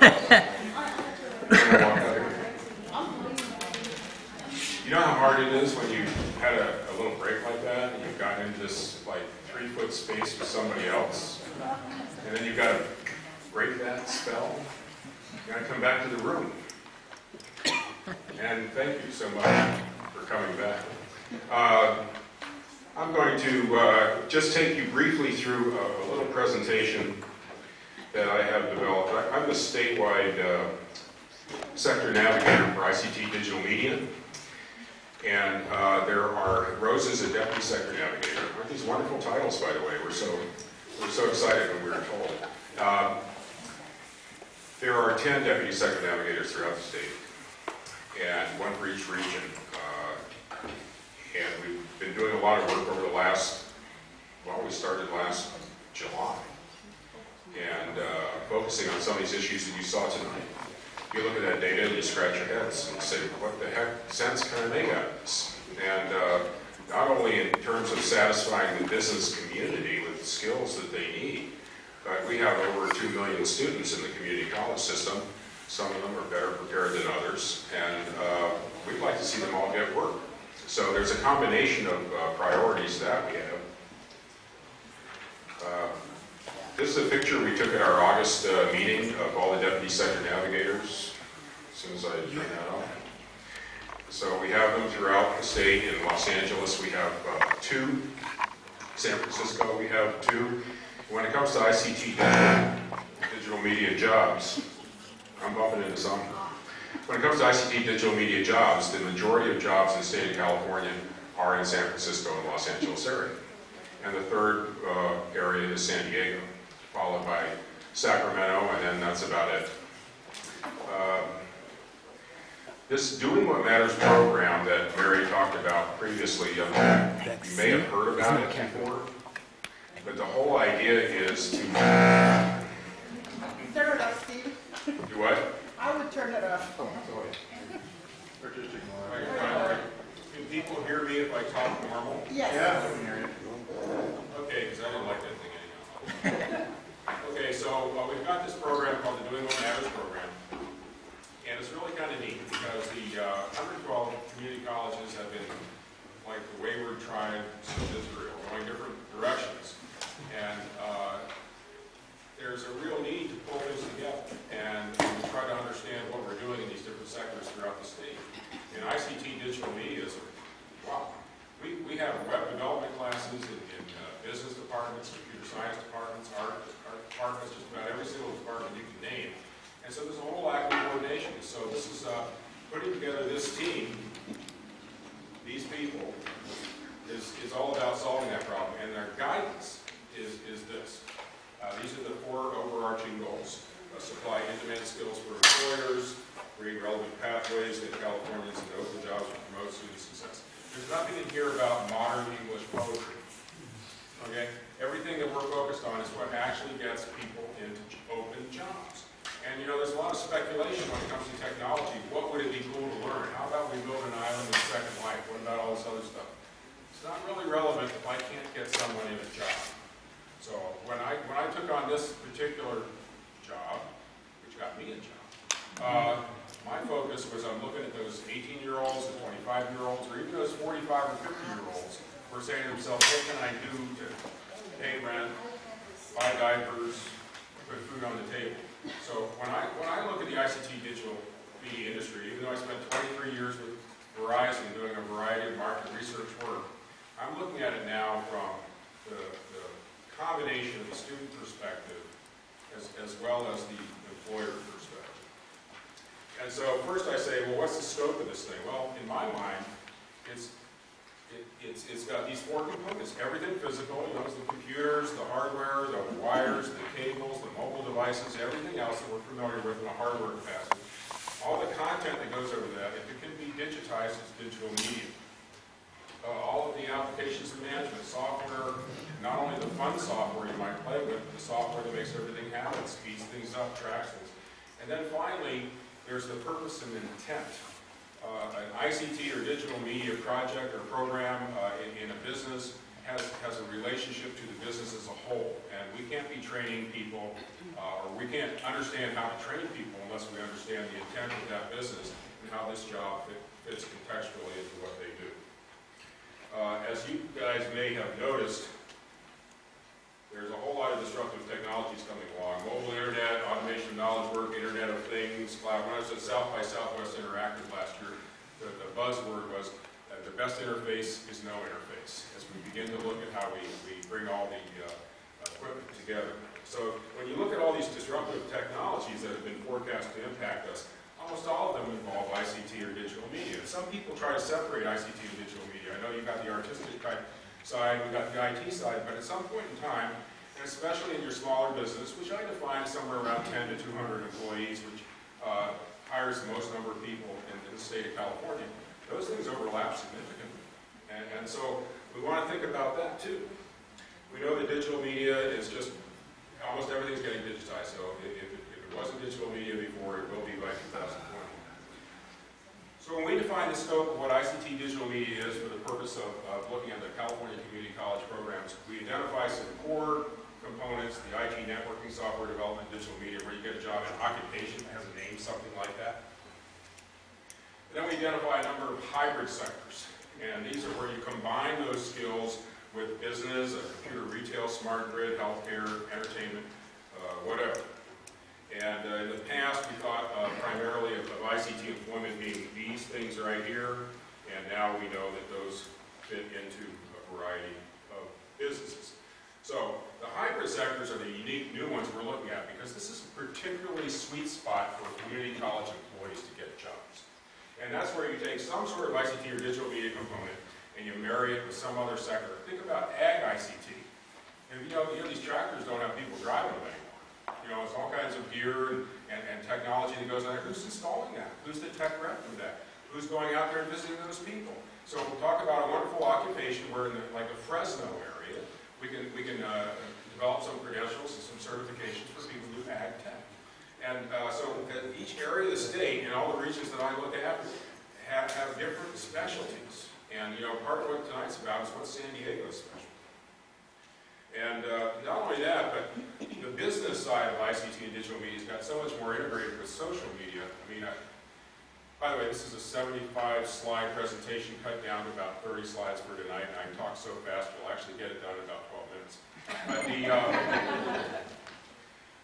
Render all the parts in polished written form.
You know how hard it is when you had a little break like that and you've gotten into this like 3-foot space with somebody else, and then you've got to break that spell. You got to come back to the room. And thank you so much for coming back. I'm going to just take you briefly through a little presentation that I have developed. I'm the statewide sector navigator for ICT Digital Media. And there are Rose is a deputy sector navigator. Aren't these wonderful titles, by the way? We're so excited when we were told. There are 10 deputy sector navigators throughout the state, and one for each region. And we've been doing a lot of work over the last, well, we started last July, and focusing on some of these issues that you saw tonight. You look at that data and you scratch your heads and say, what the heck sense can I make out of this? And not only in terms of satisfying the business community with the skills that they need, but we have over 2 million students in the community college system. Some of them are better prepared than others, and we'd like to see them all get work. So there's a combination of priorities that we have. This is a picture we took at our August meeting of all the deputy sector navigators, as soon as I turn that off. So we have them throughout the state. In Los Angeles we have 2. San Francisco we have 2. When it comes to ICT digital media jobs, I'm bumping into some. When it comes to ICT digital media jobs, the majority of jobs in the state of California are in San Francisco and Los Angeles area. And the third area is San Diego, followed by Sacramento, and then that's about it. This Doing What Matters program that Mary talked about previously, you may have heard about it before, but the whole idea is to... Turn it off, Steve. Do what? I would turn it off. Or just ignore it. Can people hear me if I talk normal? Yes. Yeah, I can hear you. Okay, because I didn't like that thing anyhow. Okay, so we've got this program called the Doing What Matters program. And it's really kind of neat because the 112 community colleges have been like the wayward tribes of Israel, going different directions. And there's a real need to pull things together and try to understand what we're doing in these different sectors throughout the state. In ICT digital media, wow. We have web development classes in business departments, computer science departments, art departments, just about every single department you can name. And so there's a whole lack of coordination. So this is putting together this team, these people, is all about solving that problem. And their guidance is this. These are the 4 overarching goals. Supply in-demand skills for employers, create relevant pathways, get Californians into open jobs, and promote student success. There's nothing in here about modern English poetry. Okay? Everything that we're focused on is what actually gets people into open jobs. And you know, there's a lot of speculation when it comes to technology. What would it be cool to learn? How about we build an island with Second Life? What about all this other stuff? It's not really relevant if I can't get someone in a job. So when I took on this particular job, which got me a job, my focus was on looking at those 18-year-olds and 25-year-olds, or even those 45 or 50-year-olds who are saying to themselves, what can I do to pay rent, buy diapers, put food on the table? So when I look at the ICT digital media industry, even though I spent 23 years with Verizon doing a variety of market research work, I'm looking at it now from the combination of the student perspective as well as the employer perspective. And so first I say, well, what's the scope of this thing? Well, in my mind, it's got these 4 components. Everything physical, you know, the computers, the hardware, the wires, the cables, the mobile devices, everything else that we're familiar with in a hardware capacity. All the content that goes over that, if it can be digitized as digital media. All of the applications and management software, not only the fun software you might play with, but the software that makes everything happen, speeds things up, tracks things. And then finally, there's the purpose and intent. An ICT or digital media project or program in a business has a relationship to the business as a whole, and we can't be training people, or we can't understand how to train people unless we understand the intent of that business and how this job fits contextually into what they do. As you guys may have noticed, there's a whole lot of disruptive technologies coming along. Mobile internet, automation of knowledge work, Internet of Things, cloud. When I was at South by Southwest Interactive last year, the buzzword was the best interface is no interface, as we begin to look at how we bring all the equipment together. So when you look at all these disruptive technologies that have been forecast to impact us, almost all of them involve ICT or digital media. Some people try to separate ICT and digital media. I know you've got the artistic type side, we've got the IT side, but at some point in time, and especially in your smaller business, which I define as somewhere around 10 to 200 employees, which hires the most number of people in the state of California, those things overlap significantly. And so we want to think about that too. We know that digital media is just, almost everything's getting digitized, so if it wasn't digital media before, it will be by 2020. So when we define the scope of what ICT digital media is for the purpose of looking at the California Community College programs, we identify some core components, the IT networking, software development, digital media, where you get a job in occupation that has a name, something like that. And then we identify a number of hybrid sectors, and these are where you combine those skills with business, computer retail, smart grid, healthcare, entertainment, whatever. And in the past, we thought primarily of ICT employment being these things right here, and now we know that those fit into a variety of businesses. So the hybrid sectors are the unique new ones we're looking at, because this is a particularly sweet spot for community college employees to get jobs. And that's where you take some sort of ICT or digital media component and you marry it with some other sector. Think about ag ICT. And you know these tractors don't have people driving them anymore. You know, it's all kinds of gear and technology that goes on there. Who's installing that? Who's the tech rep for that? Who's going out there and visiting those people? So we'll talk about a wonderful occupation where in like the Fresno area, we can develop some credentials and some certifications for people who do ag tech. And so each area of the state and all the regions that I look at have different specialties. And you know, part of what tonight's about is what's San Diego's specialty. And not only that, but the business side of ICT and digital media has got so much more integrated with social media. I mean, by the way, this is a 75-slide presentation cut down to about 30 slides for tonight, and I talk so fast you'll actually get it done in about 12 minutes. But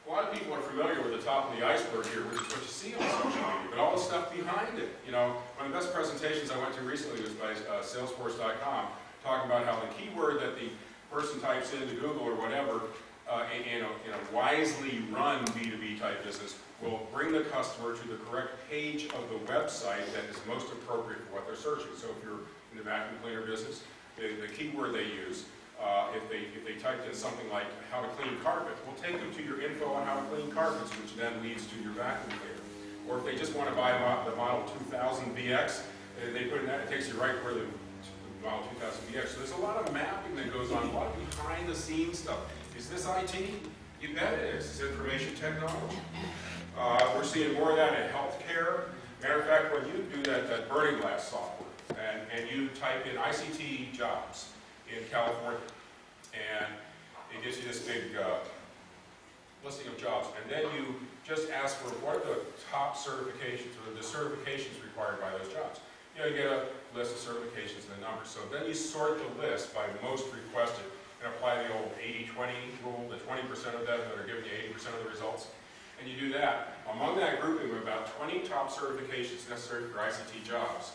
a lot of people are familiar with the top of the iceberg here, which is what you see on social media, but all the stuff behind it. You know, one of the best presentations I went to recently was by Salesforce.com, talking about how the keyword that the person types into Google or whatever in a wisely run B2B type business will bring the customer to the correct page of the website that is most appropriate for what they're searching. So if you're in the vacuum cleaner business, the keyword they use, if they typed in something like how to clean carpet, will take them to your info on how to clean carpets, which then leads to your vacuum cleaner. Or if they just want to buy the Model 2000 VX, they put in that, it takes you right where the Model 2000 VX. So there's a lot of mapping that goes on, a lot of behind the scenes stuff. Is this IT? You bet it is. It's information technology. We're seeing more of that in healthcare. Matter of fact, when you do that burning glass software and you type in ICT jobs in California, and it gives you this big listing of jobs, and then you just ask for what are the top certifications or the certifications required by those jobs. You know, you get a list of certifications and the numbers. So then you sort the list by most requested and apply the old 80-20 rule, the 20% of them that are giving you 80% of the results. And you do that. Among that grouping of about 20 top certifications necessary for ICT jobs,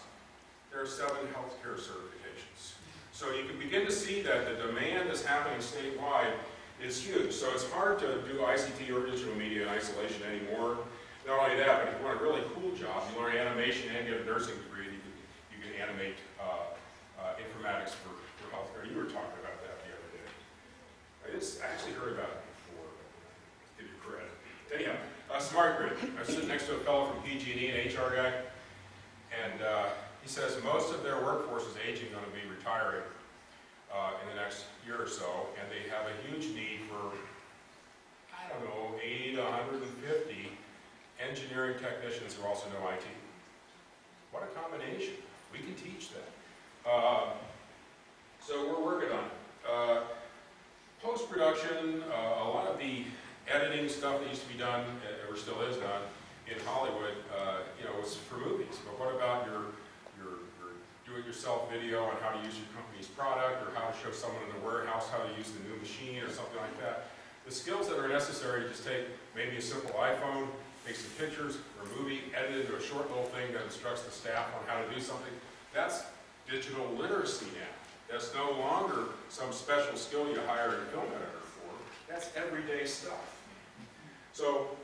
there are 7 healthcare certifications. So you can begin to see that the demand that's happening statewide is huge. So it's hard to do ICT or digital media in isolation anymore. Not only that, but if you want a really cool job, you learn animation and get a nursing degree, you can animate informatics for healthcare. You were talking about that the other day. I just actually heard about it before, but give you credit. Anyhow, smart grid. I was sitting next to a fellow from PG&E, an HR guy, and he says most of their workforce is aging, going to be retiring in the next year or so, and they have a huge need for, I don't know, 80 to 150 engineering technicians who also know IT. What a combination. We can teach that. So we're working on it. Post-production, a lot of the editing stuff that used to be done, or still is done, in Hollywood, was for movies. But what about your do-it-yourself video on how to use your company's product, or how to show someone in the warehouse how to use the new machine, or something like that? The skills that are necessary to just take maybe a simple iPhone, take some pictures, or a movie, edit it into a short little thing that instructs the staff on how to do something, that's digital literacy now. That's no longer some special skill you hire a film editor for. That's everyday stuff. So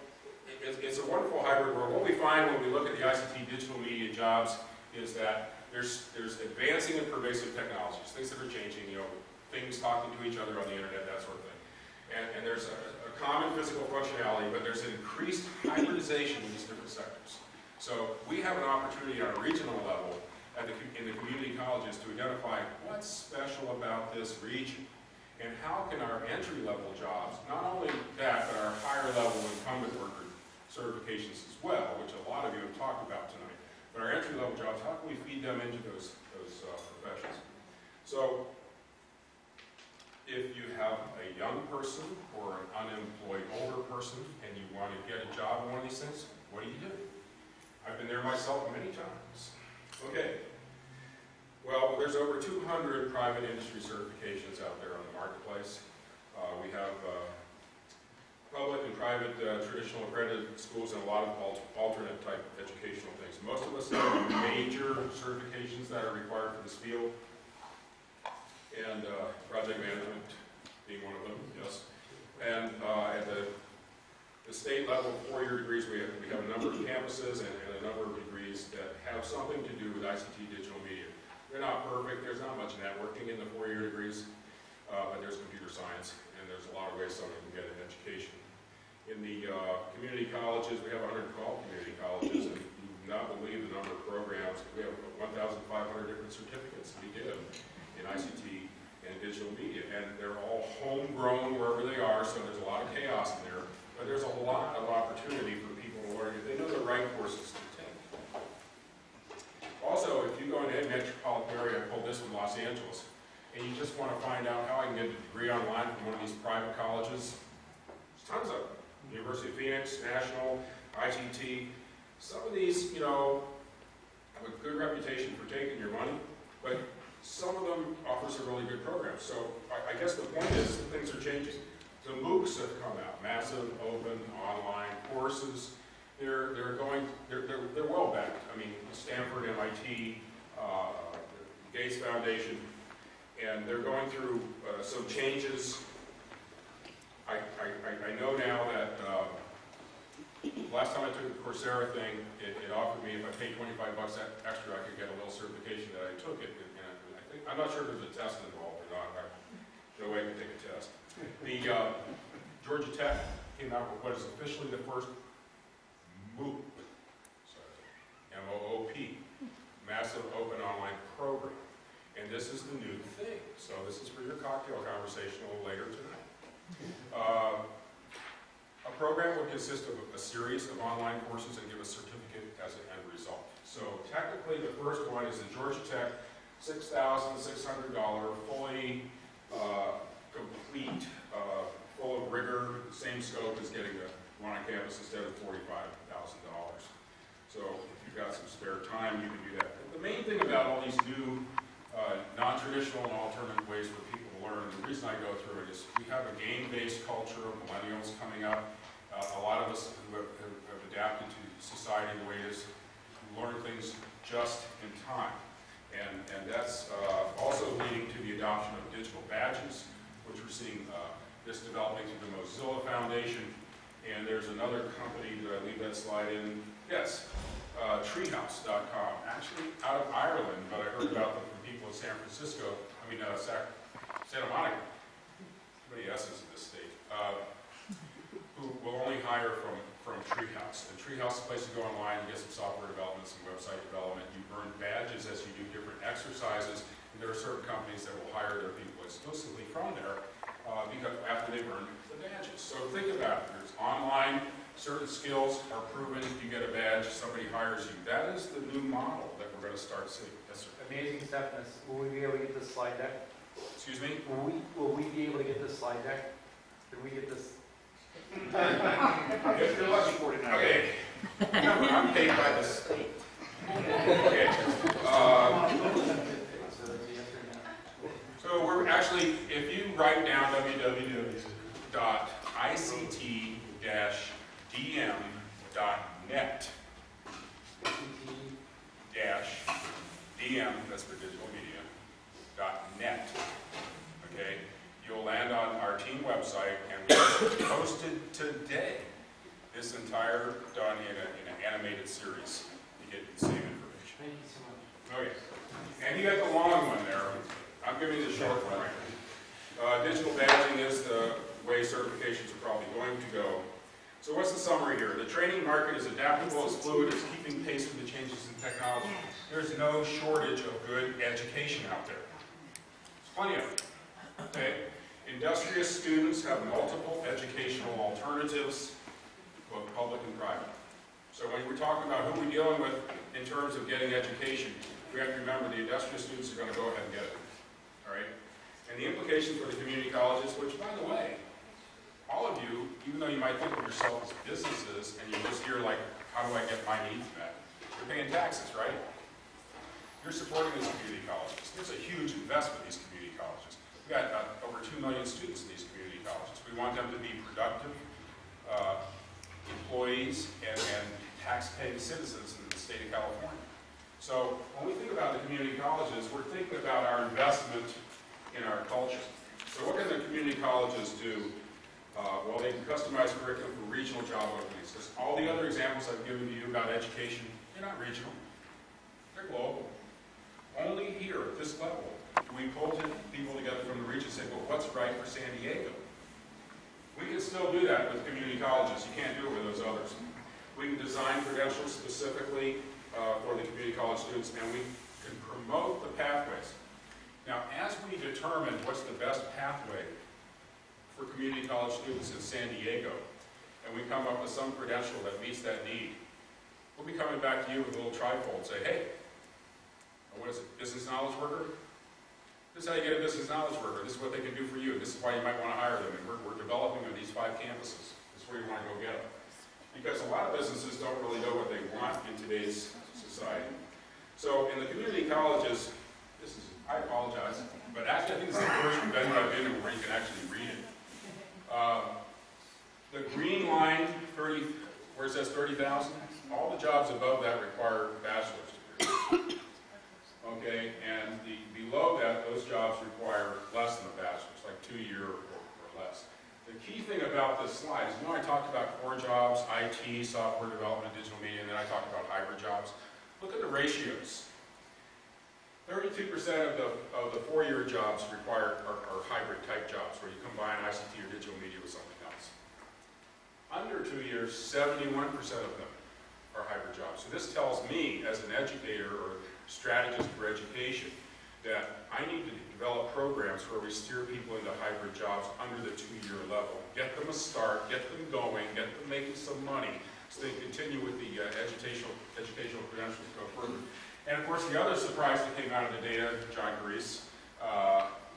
it's a wonderful hybrid world. What we find when we look at the ICT digital media jobs is that there's advancing and pervasive technologies, things that are changing, things talking to each other on the internet, that sort of thing. And there's a common physical functionality, but there's an increased hybridization in these different sectors. So we have an opportunity on a regional level in the community colleges to identify what's special about this region, and how can our entry-level jobs, not only that, but our higher-level incumbent worker certifications as well, which a lot of you have talked about tonight, but our entry-level jobs, how can we feed them into those professions? So if you have a young person or an unemployed older person and you want to get a job in one of these things, what do? I've been there myself many times. Okay. Well, there's over 200 private industry certifications out there on the marketplace. We have public and private traditional accredited schools and a lot of alternate type educational things. Most of us have major certifications that are required for this field, and project management being one of them, yes. And at the state level, 4-year degrees, we have a number of campuses and a number of degrees that have something to do with ICT digital media. They're not perfect, there's not much networking in the 4-year degrees, but there's computer science, and there's a lot of ways someone can get an education. In the community colleges, we have 112 community colleges, and you would not believe the number of programs. We have 1,500 different certificates we give in ICT and digital media, and they're all homegrown wherever they are, so there's a lot of chaos in there. But there's a lot of opportunity for people to learn if they know the right courses to take. Also, if you go into any metropolitan area, I pulled this from Los Angeles, and you just want to find out how I can get a degree online from one of these private colleges, there's tons of them. University of Phoenix, National, IGT. Some of these, have a good reputation for taking your money, but some of them offer some really good programs. So I guess the point is that things are changing. The MOOCs have come out, massive, open, online courses. They're well backed. I mean, Stanford, MIT, Gates Foundation, and they're going through some changes. I know now that last time I took the Coursera thing, it offered me, if I paid $25 extra, I could get a little certification that I took it. And I'm not sure if there's a test involved or not. No way I can take a test. The Georgia Tech came out with what is officially the first MOOP, M-O-O-P, Massive Open Online Program. And this is the new thing. So this is for your cocktail conversation a little later tonight. A program would consist of a series of online courses and give a certificate as an end result. So technically the first one is the Georgia Tech $6,600 fully complete, full of rigor, same scope as getting the one on campus instead of $45,000. So if you've got some spare time, you can do that. But the main thing about all these new non-traditional and alternate ways for people to learn, the reason I go through it is we have a game-based culture of millennials coming up. A lot of us who have adapted to society the way it is, who learn things just in time. And that's also leading to the adoption of digital badges, which we're seeing this developing through the Mozilla Foundation. And there's another company, did I leave that slide in? Yes, Treehouse.com, actually out of Ireland, but I heard about them from people in Santa Monica, somebody S's in this state, who will only hire from Treehouse. And Treehouse is a place to go online and get some software development, some website development. You earn badges as you do different exercises, and there are certain companies that will hire their people exclusively from there because after they've earned the badges. So think about it. There's online, certain skills are proven, you get a badge, somebody hires you. That is the new model that we're going to start seeing. Yes, sir. Amazing stuff. Will we be able to get the slide deck? Excuse me? Will we be able to get this slide deck? Can we get this? If you're lucky. Okay. Remember, I'm paid by the state. Okay. So we're actually, if you write down www.ict-dm.net, -dm, that's for digital media, .net, okay, you'll land on our team website, and we posted today this entire done in an animated series to get the same information. Thank you so much. Oh, yes. And you got the long one there. I'm giving you the short one right now. Digital badging is the way certifications are probably going to go. So what's the summary here? The training market is adaptable, it's fluid, it's keeping pace with the changes in technology. There's no shortage of good education out there. There's plenty of it. Okay. Industrious students have multiple educational alternatives, both public and private. So when we're talking about who we're dealing with in terms of getting education, we have to remember the industrious students are going to go ahead and get it. All right? And the implications for the community colleges, which, by the way, all of you, even though you might think of yourself as businesses, and you just hear, like, how do I get my needs met? You're paying taxes, right? You're supporting these community colleges. There's a huge investment in these community colleges. We've got over 2 million students in these community colleges. We want them to be productive employees and tax-paying citizens in the state of California. So when we think about the community colleges, we're thinking about our investment in our culture. So what can the community colleges do? Well, they can customize curriculum for regional job openings. Because all the other examples I've given to you about education, they're not regional. They're global. Only here at this level do we pull people together from the region and say, well, what's right for San Diego? We can still do that with community colleges. You can't do it with those others. We can design credentials specifically for the community college students, and we can promote the pathways. Now, as we determine what's the best pathway for community college students in San Diego, and we come up with some credential that meets that need, we'll be coming back to you with a little trifold and say, hey, what is it, business knowledge worker? This is how you get a business knowledge worker. This is what they can do for you. This is why you might want to hire them. And we're developing on these 5 campuses. This is where you want to go get them. Because a lot of businesses don't really know what they want in today's society. So in the community colleges, I apologize, but actually I think this is the first venue I've been in where you can actually read it. The green line, where it says 30,000, all the jobs above that require bachelor's degrees. Okay, and below that, those jobs require less than a bachelor's, like 2-year or less. The key thing about this slide is, you know, I talked about core jobs, IT, software development, digital media, and then I talked about hybrid jobs. Look at the ratios. 32% of the 4-year jobs are hybrid type jobs, where you combine ICT or digital media with something else. Under 2 years, 71% of them are hybrid jobs. So this tells me, as an educator or strategist for education, that I need to develop programs where we steer people into hybrid jobs under the 2-year level. Get them a start, get them going, get them making some money, so they continue with the educational credentials to go further. And of course, the other surprise that came out of the data, John Grease,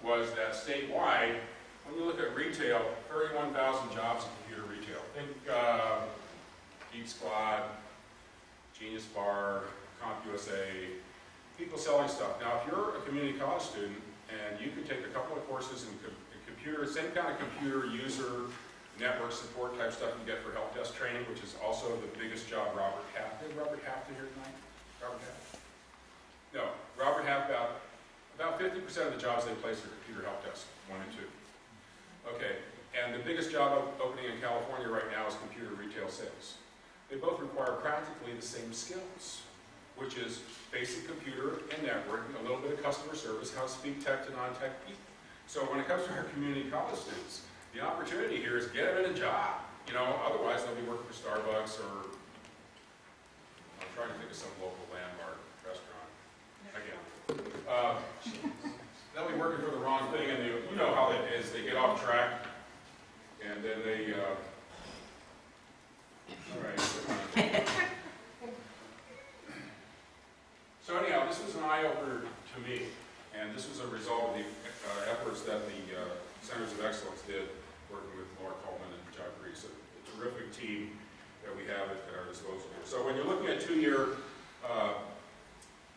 was that statewide, when you look at retail, 31,000 jobs in computer retail. Think Geek Squad, Genius Bar, CompUSA, people selling stuff. Now, if you're a community college student and you could take a couple of courses in computer, same kind of computer user network support type stuff you get for help desk training, which is also the biggest job Robert Half. Did Robert Half here tonight? Robert Half? No, Robert Half, about 50% of the jobs they place are computer help desk, 1 and 2. Okay, and the biggest job opening in California right now is computer retail sales. They both require practically the same skills, which is basic computer and networking, a little bit of customer service, how to speak tech to non-tech people. So when it comes to our community college students, the opportunity here is get them in a job. You know, otherwise they'll be working for Starbucks or, I'm trying to think of some local landmark restaurant. Again. They'll be working for the wrong thing, and you know how it is. They get off track, and then they, all right. So anyhow, this was an eye-opener to me, and And this was a result of the efforts that the Centers of Excellence did, working with Laura Coleman and Chuck Reese. A terrific team that we have at our disposal here. So when you're looking at two-year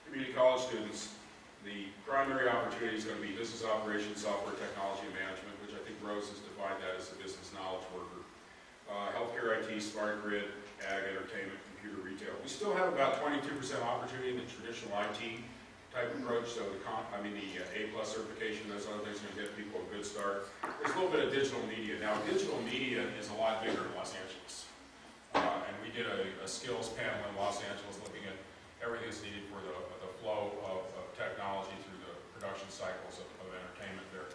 community college students, the primary opportunity is going to be business operations, software technology, and management, which I think Rose has defined that as a business knowledge worker. Healthcare IT, smart grid, ag, entertainment, computer, retail. We still have about 22% opportunity in the traditional IT type approach, so the A+ certification, those other things are going to get people a good start. There's a little bit of digital media. Now, digital media is a lot bigger in Los Angeles. And we did a skills panel in Los Angeles looking at everything that's needed for the flow of technology through the production cycles of entertainment there.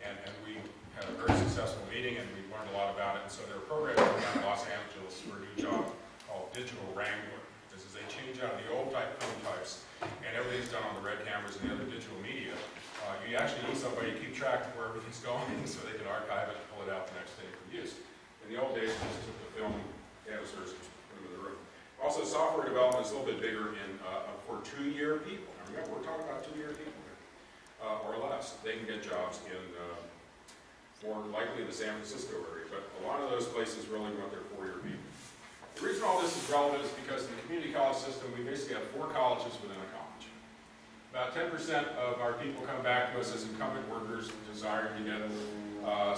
And we had a very successful meeting, and we learned a lot about it. And so there are programs going on in Los Angeles for a new job called Digital Wrangler. This is they change out of the old type film types, and everything's done on the red cameras and the other digital media. You actually need somebody to keep track of where everything's going so they can archive it and pull it out the next day for use. In the old days, we just took the film canisters and put them in the room. Also, software development is a little bit bigger for two-year people. Now, remember, we're talking about two-year people here, or less. They can get jobs in more likely the San Francisco area, but a lot of those places really want their four-year people. The reason all this is relevant is because in the community college system, we basically have 4 colleges within a college. About 10% of our people come back to us as incumbent workers desiring to get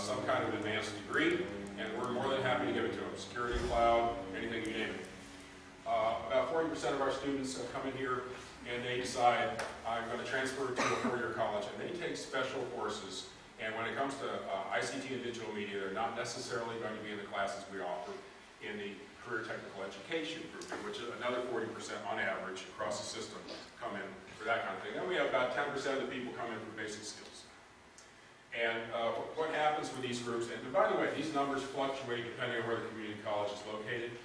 some kind of advanced degree, and we're more than happy to give it to them. Security, cloud, anything you name it. About 40% of our students come in here and they decide, I'm going to transfer to a 4-year college, and they take special courses. And when it comes to ICT and digital media, they're not necessarily going to be in the classes we offer in the career technical education group, which is another 40% on average across the system come in for that kind of thing. Then we have about 10% of the people come in for basic skills. And what happens with these groups, and by the way, these numbers fluctuate depending on where the community college is located.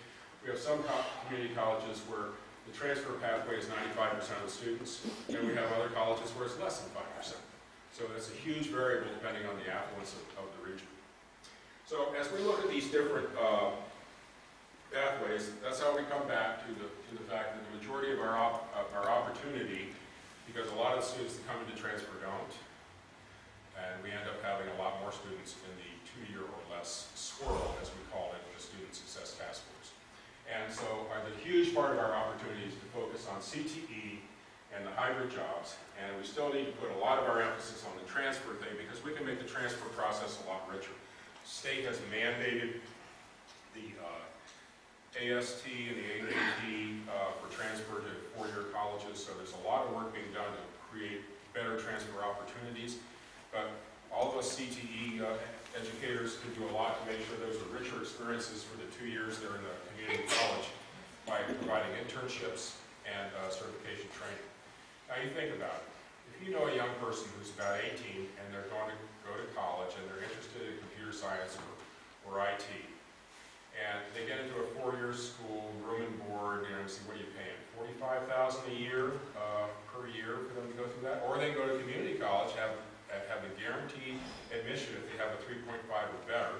We have some community colleges where the transfer pathway is 95% of the students, and we have other colleges where it's less than 5%. So that's a huge variable depending on the affluence of the region. So as we look at these different pathways, that's how we come back to the fact that the majority of our opportunity, because a lot of the students that come into transfer don't, and we end up having a lot more students in the 2-year or less swirl, as we call it, the Student Success Task Force. And so the huge part of our opportunity is to focus on CTE and the hybrid jobs, and we still need to put a lot of our emphasis on the transfer thing because we can make the transfer process a lot richer. The state has mandated the AST and the AAT for transfer to 4-year colleges, so there's a lot of work being done to create better transfer opportunities. But all of us CTE educators can do a lot to make sure those are richer experiences for the 2 years they're in the community college by providing internships and certification training. Now you think about it. If you know a young person who's about 18 and they're going to go to college and they're interested in computer science or IT, and they get into a 4-year school, room and board, see what are you paying? $45,000 a year per year for them to go through that, or they go to community college, have a guaranteed admission if they have a 3.5 or better,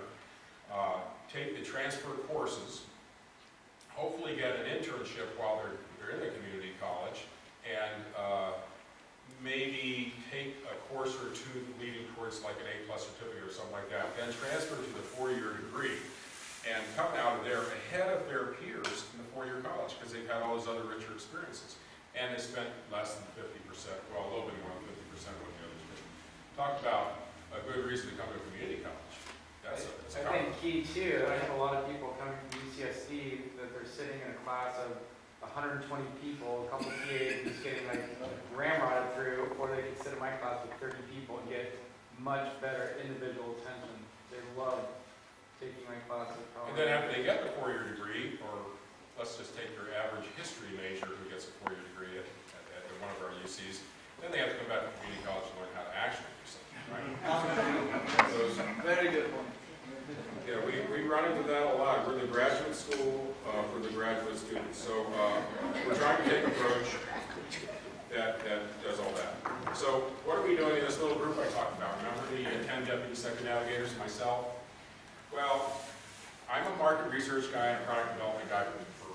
take the transfer courses, hopefully get an internship while they're in the community college, and maybe take a course or two leading towards like an A+ certificate or something like that, then transfer to the 4-year degree, and come out of there ahead of their peers in the 4-year college because they've had all those other richer experiences. And they spent less than 50%, well, a little bit more than 50% of what the others did. Talk about a good reason to come to a community college. That's I think key too, I have a lot of people coming from UCSD that they're sitting in a class of 120 people, a couple of PAs just getting like ramrodded through, or they can sit in my class with 30 people and get much better individual attention. They love taking my class at college. And then after they get the 4-year degree, or let's just take your average history major who gets a 4-year degree at one of our UCs, then they have to come back to community college and learn how to actually do something, right? Very good one. Yeah, we run into that a lot. We're the graduate school for the graduate students. So we're trying to take an approach that does all that. So what are we doing in this little group I talked about? Remember the 10 deputy second navigators and myself? Well, I'm a market research guy and a product development guy for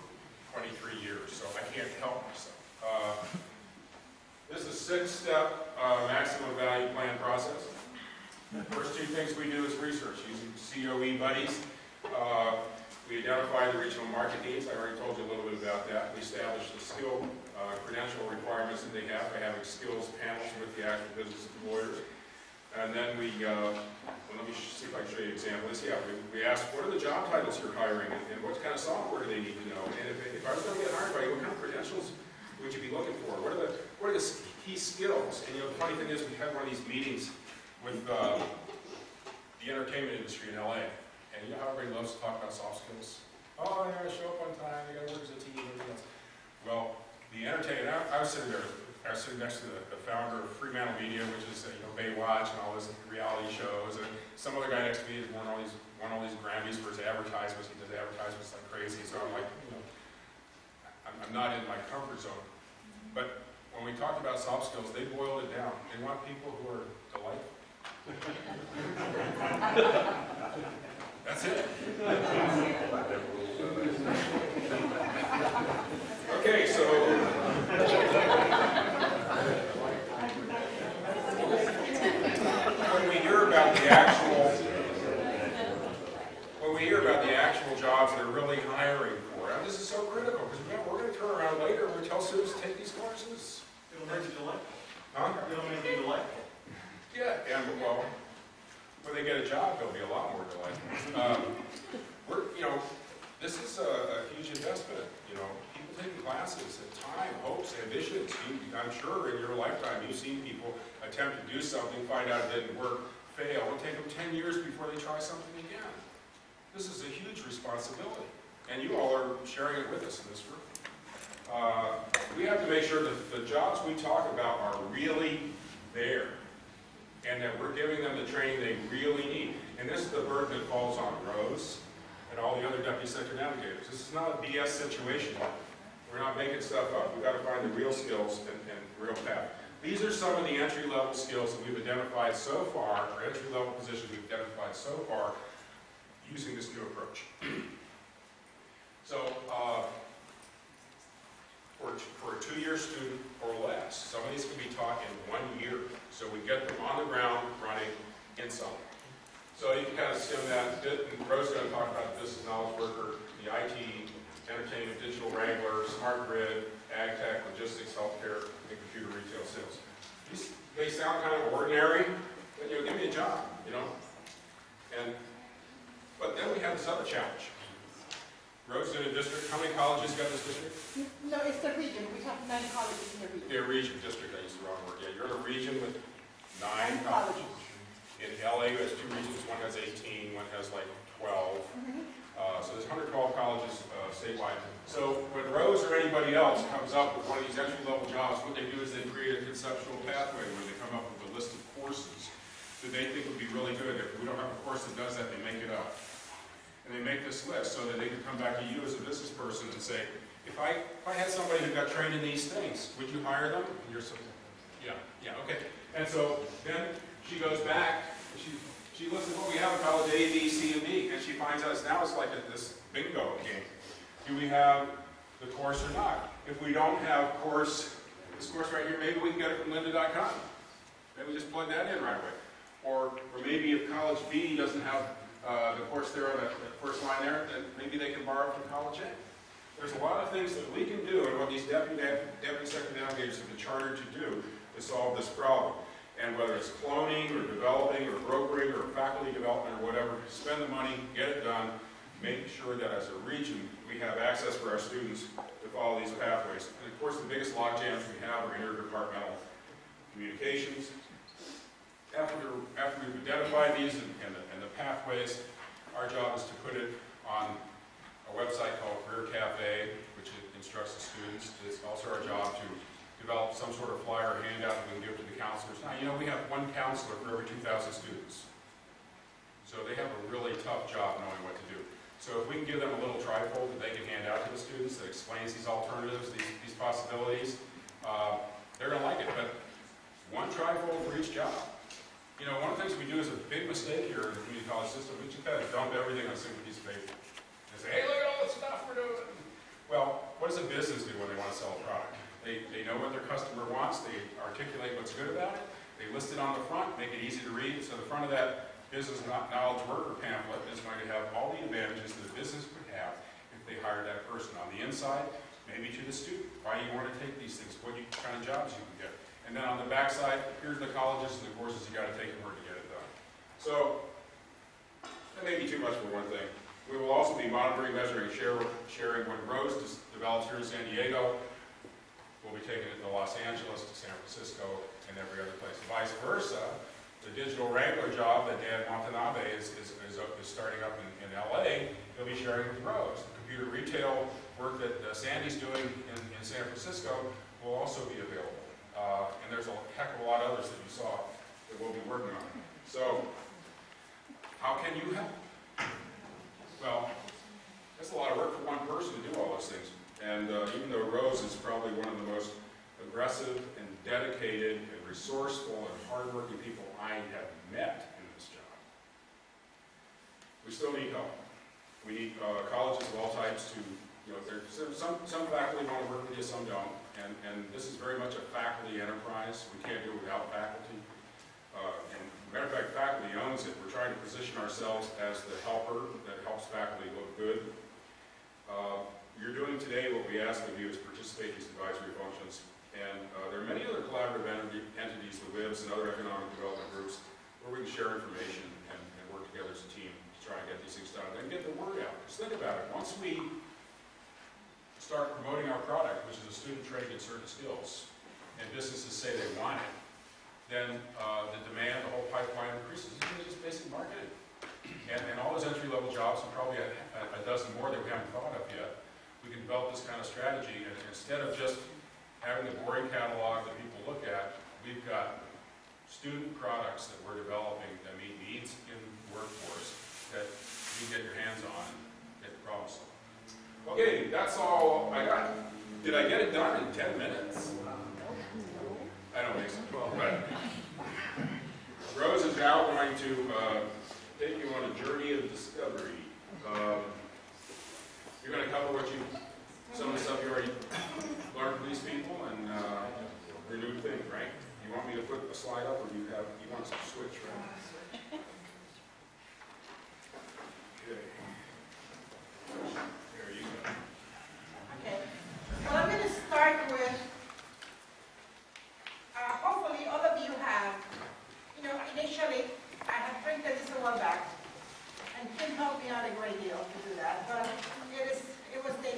23 years, so I can't help myself. This is 6-step maximum value plan process. First two things we do is research using COE buddies. We identify the regional market needs. I already told you a little bit about that. We establish the skill credential requirements that they have by having skills panels with the actual business employers. And then we, well, let me see if I can show you examples. Yeah, we ask, what are the job titles you're hiring, and what kind of software do they need to know? And if I was going to get hired by you, what kind of credentials would you be looking for? What are the key skills? And you know, the funny thing is, we had one of these meetings with the entertainment industry in LA. And you know how everybody loves to talk about soft skills? Oh, they gotta show up on time, they gotta work as a team, and everything else. Well, the entertainment, I was sitting there, I was sitting next to the founder of Fremantle Media, which is, you know, Baywatch and all those reality shows, and some other guy next to me won all these Grammys for his advertisements. He does advertisements like crazy, so I'm like, you know, I'm not in my comfort zone. But when we talked about soft skills, they boiled it down. They want people who are delightful. That's it. Okay, so when we hear about the actual jobs they're really hiring for, and this is so critical because we're going to turn around later and we tell students to take these courses. It'll make you delightful. Huh? It'll make you delightful. Yeah, and well, when they get a job, they'll be a lot more delightful. You know, this is a huge investment. You know, people taking classes, and time, hopes, ambitions. I'm sure in your lifetime you've seen people attempt to do something, find out it didn't work, fail. It'll take them 10 years before they try something again. This is a huge responsibility, and you all are sharing it with us in this room. We have to make sure that the jobs we talk about are really there, and that we're giving them the training they really need. And this is the burden that falls on Rose and all the other deputy sector navigators. This is not a BS situation. We're not making stuff up. We've got to find the real skills and real path. These are some of the entry-level skills that we've identified so far, or entry-level positions we've identified so far, using this new approach. So, for a 2-year student or less, some of these can be taught in 1 year. So we get them on the ground running in summer. So you can kind of skim that. Rose is going to talk about the business knowledge worker, the IT, entertainment, digital wrangler, smart grid, ag tech, logistics, healthcare, and computer retail sales. They sound kind of ordinary, but you know, give me a job, you know. But then we have this other challenge. Rose in a district. How many colleges got this district? No, it's the region. We have 9 colleges in the region. Yeah, region, district, I used the wrong word. Yeah, you're in a region with 9 9 colleges. colleges. In LA, there's 2 regions. One has 18, one has like 12. So there's 112 colleges statewide. So when Rose or anybody else comes up with one of these entry-level jobs, what they do is they create a conceptual pathway where they come up with a list of courses that they think would be really good. If we don't have a course that does that, they make it up. And they make this list so that they can come back to you as a business person and say, if I had somebody who got trained in these things, would you hire them? And you're saying, yeah, okay. And so then she goes back, she looks at what we have in college, A, B, C, and D, and she finds out now it's like this bingo game. Do we have the course or not? If we don't have this course right here, maybe we can get it from lynda.com. Maybe we just plug that in right away. Or maybe if college B doesn't have the course there on the first line there, then maybe they can borrow from college A. There's a lot of things that we can do, and what these deputy sector navigators have been chartered to do to solve this problem. And whether it's cloning or developing or brokering or faculty development or whatever, spend the money, get it done, make sure that as a region we have access for our students to follow these pathways. And of course the biggest logjams we have are interdepartmental communications. After we've identified these and the pathways, our job is to put it on a website called Career Cafe, which instructs the students. It's also our job to develop some sort of flyer or handout that we can give to the counselors. Now, you know, we have 1 counselor for every 2,000 students. So they have a really tough job knowing what to do. So if we can give them a little trifold that they can hand out to the students that explains these alternatives, these possibilities, they're going to like it. But 1 trifold for each job. You know, one of the things we do is a big mistake here in the community college system. We just kind of dump everything on a single piece of paper. And say, hey, look at all this stuff we're doing. Well, what does a business do when they want to sell a product? They know what their customer wants, they articulate what's good about it, they list it on the front, make it easy to read. So the front of that business knowledge worker pamphlet is going to have all the advantages that a business would have if they hired that person. On the inside, maybe to the student, why you want to take these things, what kind of jobs you can get. And then on the back side, here's the colleges and the courses you got to take in order to get it done. So that may be too much for one thing. We will also be monitoring, measuring, sharing what Rose develops here in San Diego. We'll be taking it to Los Angeles, to San Francisco, and every other place. Vice versa, the digital wrangler job that Dan Watanabe is starting up in LA, he'll be sharing with Rose. The computer retail work that Sandy's doing in San Francisco will also be available. And there's a heck of a lot of others that you saw that we'll be working on. So, how can you help? Well, that's a lot of work for one person to do all those things. And even though Rose is probably one of the most aggressive and dedicated and resourceful and hardworking people I have met in this job, we still need help. We need colleges of all types to, some faculty want to work with you, some don't. And this is very much a faculty enterprise. We can't do it without faculty. And matter of fact, faculty owns it. We're trying to position ourselves as the helper that helps faculty look good. You're doing today what we ask of you is participate in these advisory functions. And there are many other collaborative entities, the WIBs and other economic development groups, where we can share information and work together as a team to try and get these things done and get the word out. Just think about it. Once we start promoting our product, which is a student trained in certain skills, and businesses say they want it, then the demand, the whole pipeline increases. It's just basic marketing. And all those entry-level jobs, and probably a dozen more that we haven't thought of yet, we can develop this kind of strategy. And instead of just having the boring catalog that people look at, we've got student products that we're developing that meet needs in the workforce that you can get your hands on and get the problem solved. Okay, that's all I got. Did I get it done in 10 minutes? I don't think so. But Rose is now going to take you on a journey of discovery. You're going to cover some of the stuff you already learned from these people and your new thing, right? You want me to put a slide up, or you want us to switch, right? Okay. There you go. Okay. Well, I'm going to start with, hopefully all of you have, initially I had printed this a while back, and Kim helped me out a great deal to do that, but it was the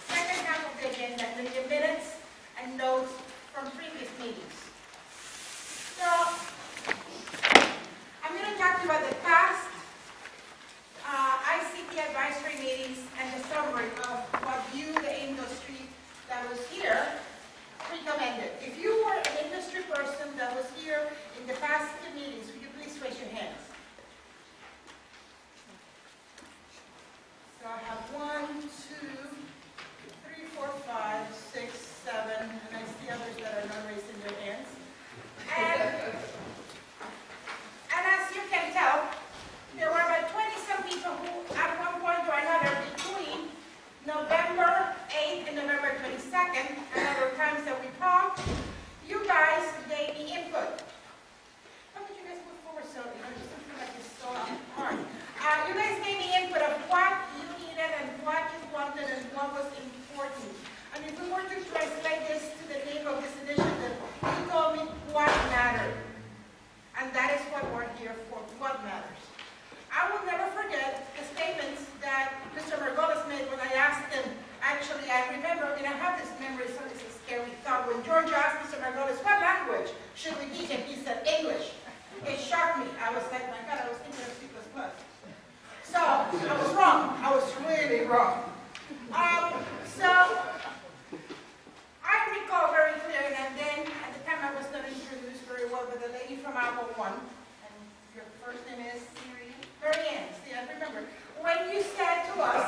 second half of the agenda, and the minutes and notes from previous meetings. So, I'm going to talk to you about the past ICT advisory meetings and the summary of what you, the industry that was here, recommended. If you were an industry person that was here in the past two meetings, would you please raise your hands? So I have 1, 2, 3, 4, 5, 6, 7, and I see others that are not raising their hands. And as you can tell, there were about 20-some people who, at one point or another, between November 8th and November 22nd, and other times that we talked, you guys gave me input. How could you guys move forward so it doesn't feel like it's so hard? You guys gave me input of what you needed and what you wanted and what was important. And if we were to translate this to the name of this initiative, you told me what mattered. And that is what we're here for, what matters. I will never forget the statements that Mr. Margolis made when I asked him. Actually, I remember, I have this memory, so it's a scary thought. When George asked Mr. Margolis, what language should we teach him? He said, English. It shocked me. I was like, my God, I was thinking of C++. So, I was wrong. I was really wrong. So, I recall very clearly, and then at the time I was not introduced very well, but the lady from Apple One, and your first name is Marianne. See, I remember. When you said to us,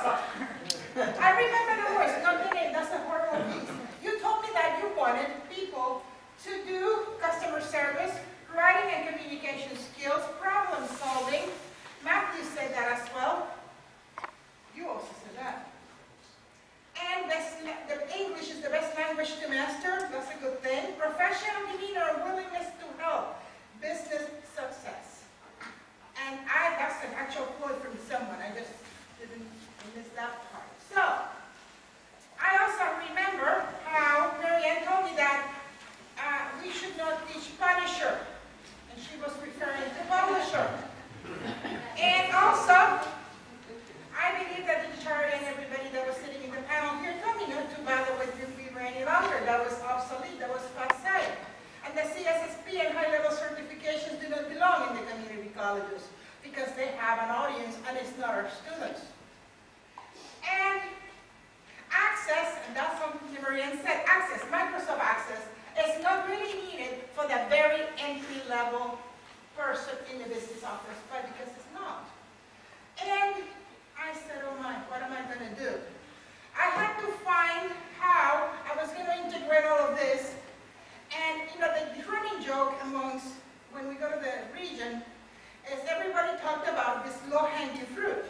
I remember the words, not the name, that's a horrible piece. You told me that you wanted people to do customer service, writing and communication skills, problem solving. Matthew said that as well. You also said that. And the have an audience, and it's not our students. And Access, and that's something Marianne said, Access, Microsoft Access, is not really needed for the very entry-level person in the business office, but because it's not. And I said, oh my, what am I going to do? I had to find how I was going to integrate all of this. And, you know, the running joke amongst, when we go to the region, is everybody talked about this low-hanging fruit.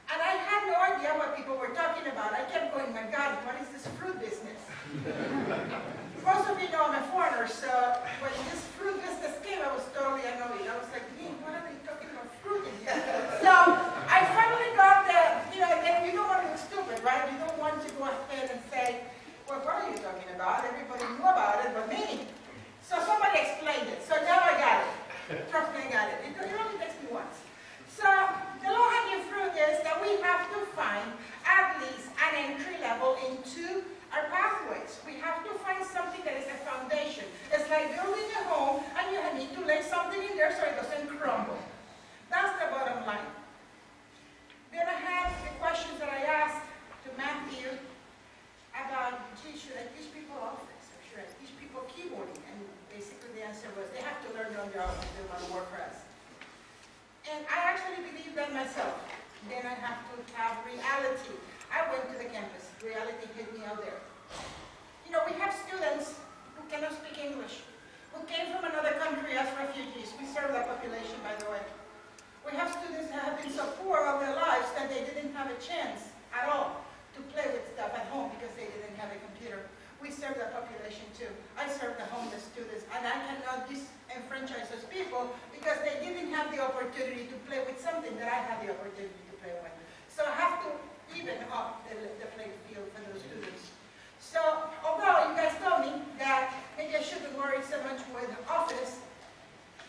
And I had no idea what people were talking about. I kept going, my God, what is this fruit business? Most of you know I'm a foreigner, so when this fruit business came, I was totally annoyed. I was like, what are they talking about fruit in here? So I finally got the, you know, and you don't want to look stupid, right? You don't want to go ahead and say, well, what are you talking about? Everybody knew about it but me. So somebody explained it. So now I got it. Trust me, I got it. It only takes me once. So the low-hanging fruit is that we have to find at least an entry level into our pathways. We have to find something that is a foundation. It's like building a home, and you need to lay something in there so it doesn't crumble. That's the bottom line. Then I have the questions that I asked to Matthew about, gee, should I teach people Office, or should I teach people keyboarding? And basically the answer was, they have to learn it on their own if they want to work for us. And I actually believe that myself. Then I have to have reality. I went to the campus. Reality hit me out there. You know, we have students who cannot speak English, who came from another country as refugees. We serve that population, by the way. We have students that have been so poor all their lives that they didn't have a chance at all to play with stuff at home because they didn't have a computer. We serve that population too. I serve the homeless students, and I cannot disenfranchise those people because they didn't have the opportunity to play with something that I had the opportunity to play with. So I have to even up the playing field for those students. So although you guys told me that maybe I shouldn't worry so much with Office,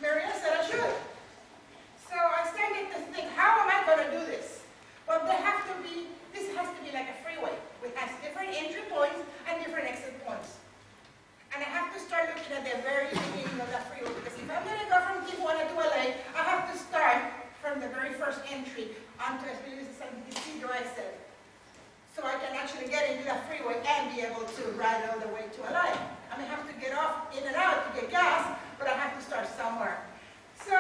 Marianne said I should. So I started to think, how am I going to do this? Well, this has to be like a freeway, which has different entry points and different exit points. And I have to start looking at the very beginning of that freeway, because if I'm going to go from Tijuana to LA, I have to start from the very first entry onto, I believe it's San Isidro exit, so I can actually get into that freeway and be able to ride all the way to LA. I may have to get off in and out to get gas, but I have to start somewhere. So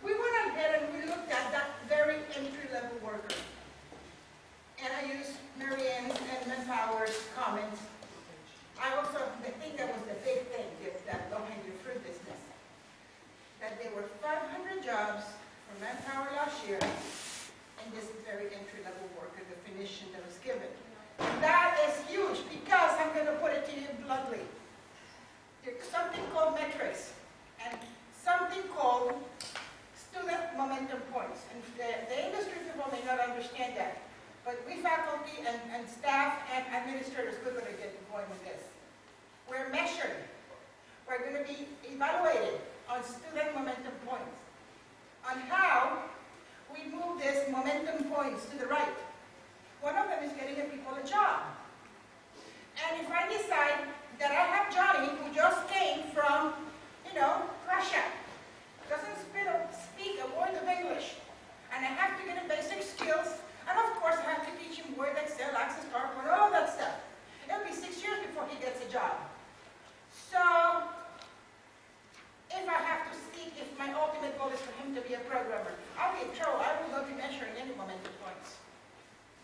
we went ahead and we looked at that very entry-level worker. And I used Marianne and Manpower's comments. The thing that was the big thing is that low-hanging fruit business. That there were 500 jobs for Manpower last year, and this very entry-level worker definition that was given. And that is huge because, I'm going to put it to you bluntly, there's something called metrics and something called student momentum points. And the industry people may not understand that, but we faculty and staff and administrators, we're going to get going with this. We're measured. We're going to be evaluated on student momentum points, on how we move these momentum points to the right. One of them is getting people a job. And if I decide that I have Johnny, who just came from, Russia, doesn't speak a word of English, and I have to get him basic skills, and of course I have to teach him Word, Excel, Access, PowerPoint, all that stuff. It'll be 6 years before he gets a job. So, if I have to see if my ultimate goal is for him to be a programmer, I'll be in trouble. I will not be measuring any momentum points.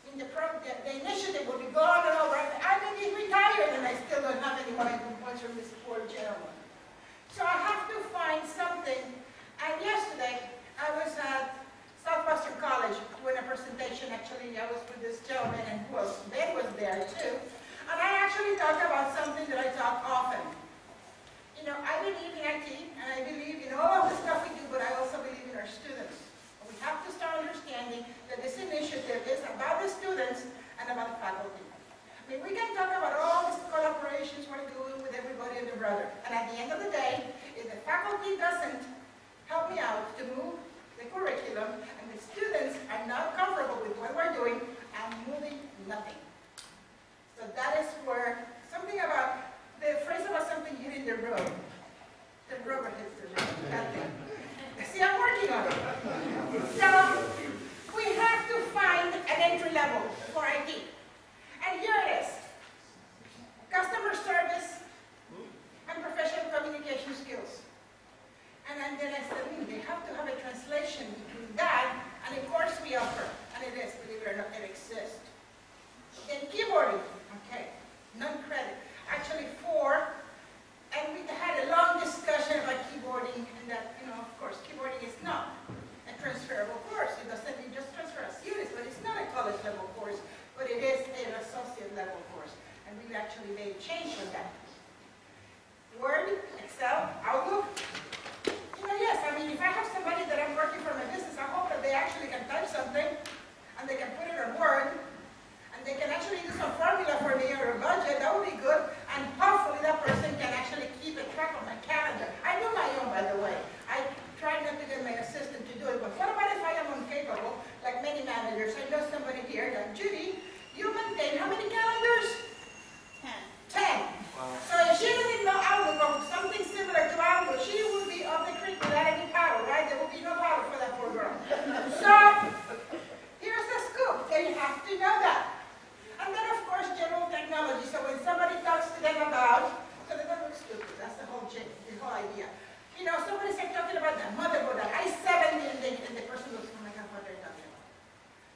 The initiative will be gone and over. I may be retired and I still don't have any momentum points from this poor gentleman. So I have to find something. And yesterday, I was at Southwestern College doing a presentation. Actually, I was with this gentleman, and Ben was there too. And I actually talked about something that I talk often. I believe in IT, and I believe in all of the stuff we do, but I also believe in our students. We have to start understanding that this initiative is about the students and about the faculty. I mean, we can talk about all these collaborations we're doing with everybody and their brother. And at the end of the day, if the faculty doesn't help me out to move the curriculum, and the students are not comfortable with what we're doing, I'm moving nothing. So that is where something about the phrase about something hitting the road. The rubber hits the road. That thing. See, I'm working on it. them about, so they don't look stupid. That's the whole idea. You know, somebody's like talking about the motherboard, that i7, and the person looks, oh my God, what they're talking about.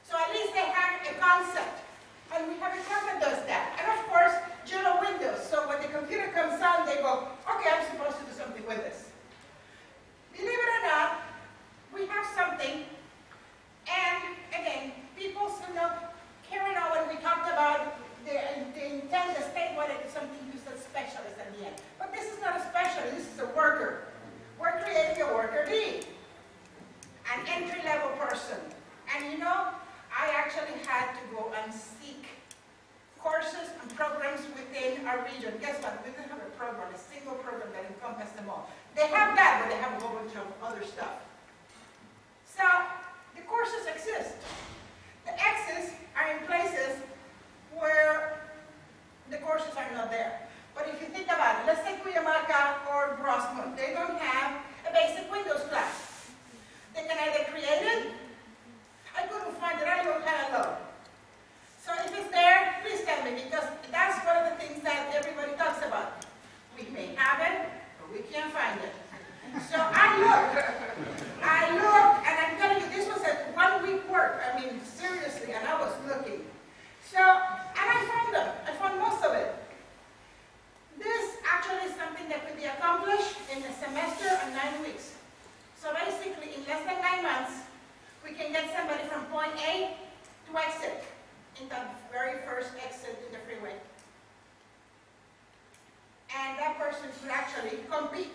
So at least they have a concept. And we have a class that does that. And of course, general Windows. So when the computer comes on, they go, okay, I'm supposed to do something with this. Believe it or not, we have something. And again, people, you know, Karen Owen, we talked about the intent, the state wanted something to a specialist at the end. But this is not a specialist, this is a worker. We're creating a worker bee, an entry-level person. And you know, I actually had to go and seek courses and programs within our region. Guess what? We didn't have a program, a single program that encompassed them all. They have that, but they have a whole bunch of other stuff. So, the courses exist. The X's are in places where the courses are not there. But if you think about it, let's take Cuyamaca or Grossmont. They don't have a basic Windows class. They can either create it. I couldn't find it. I don't have it. So if it's there, please tell me, because that's one of the things that everybody talks about. We may have it, but we can't find it. So I looked, and I'm telling you, this was a one-week work. I mean, seriously, and I was looking. So, and I found them. I found most of it. This actually is something that could be accomplished in a semester and 9 weeks. So basically, in less than 9 months, we can get somebody from point A to exit, in the very first exit in the freeway. And that person could actually compete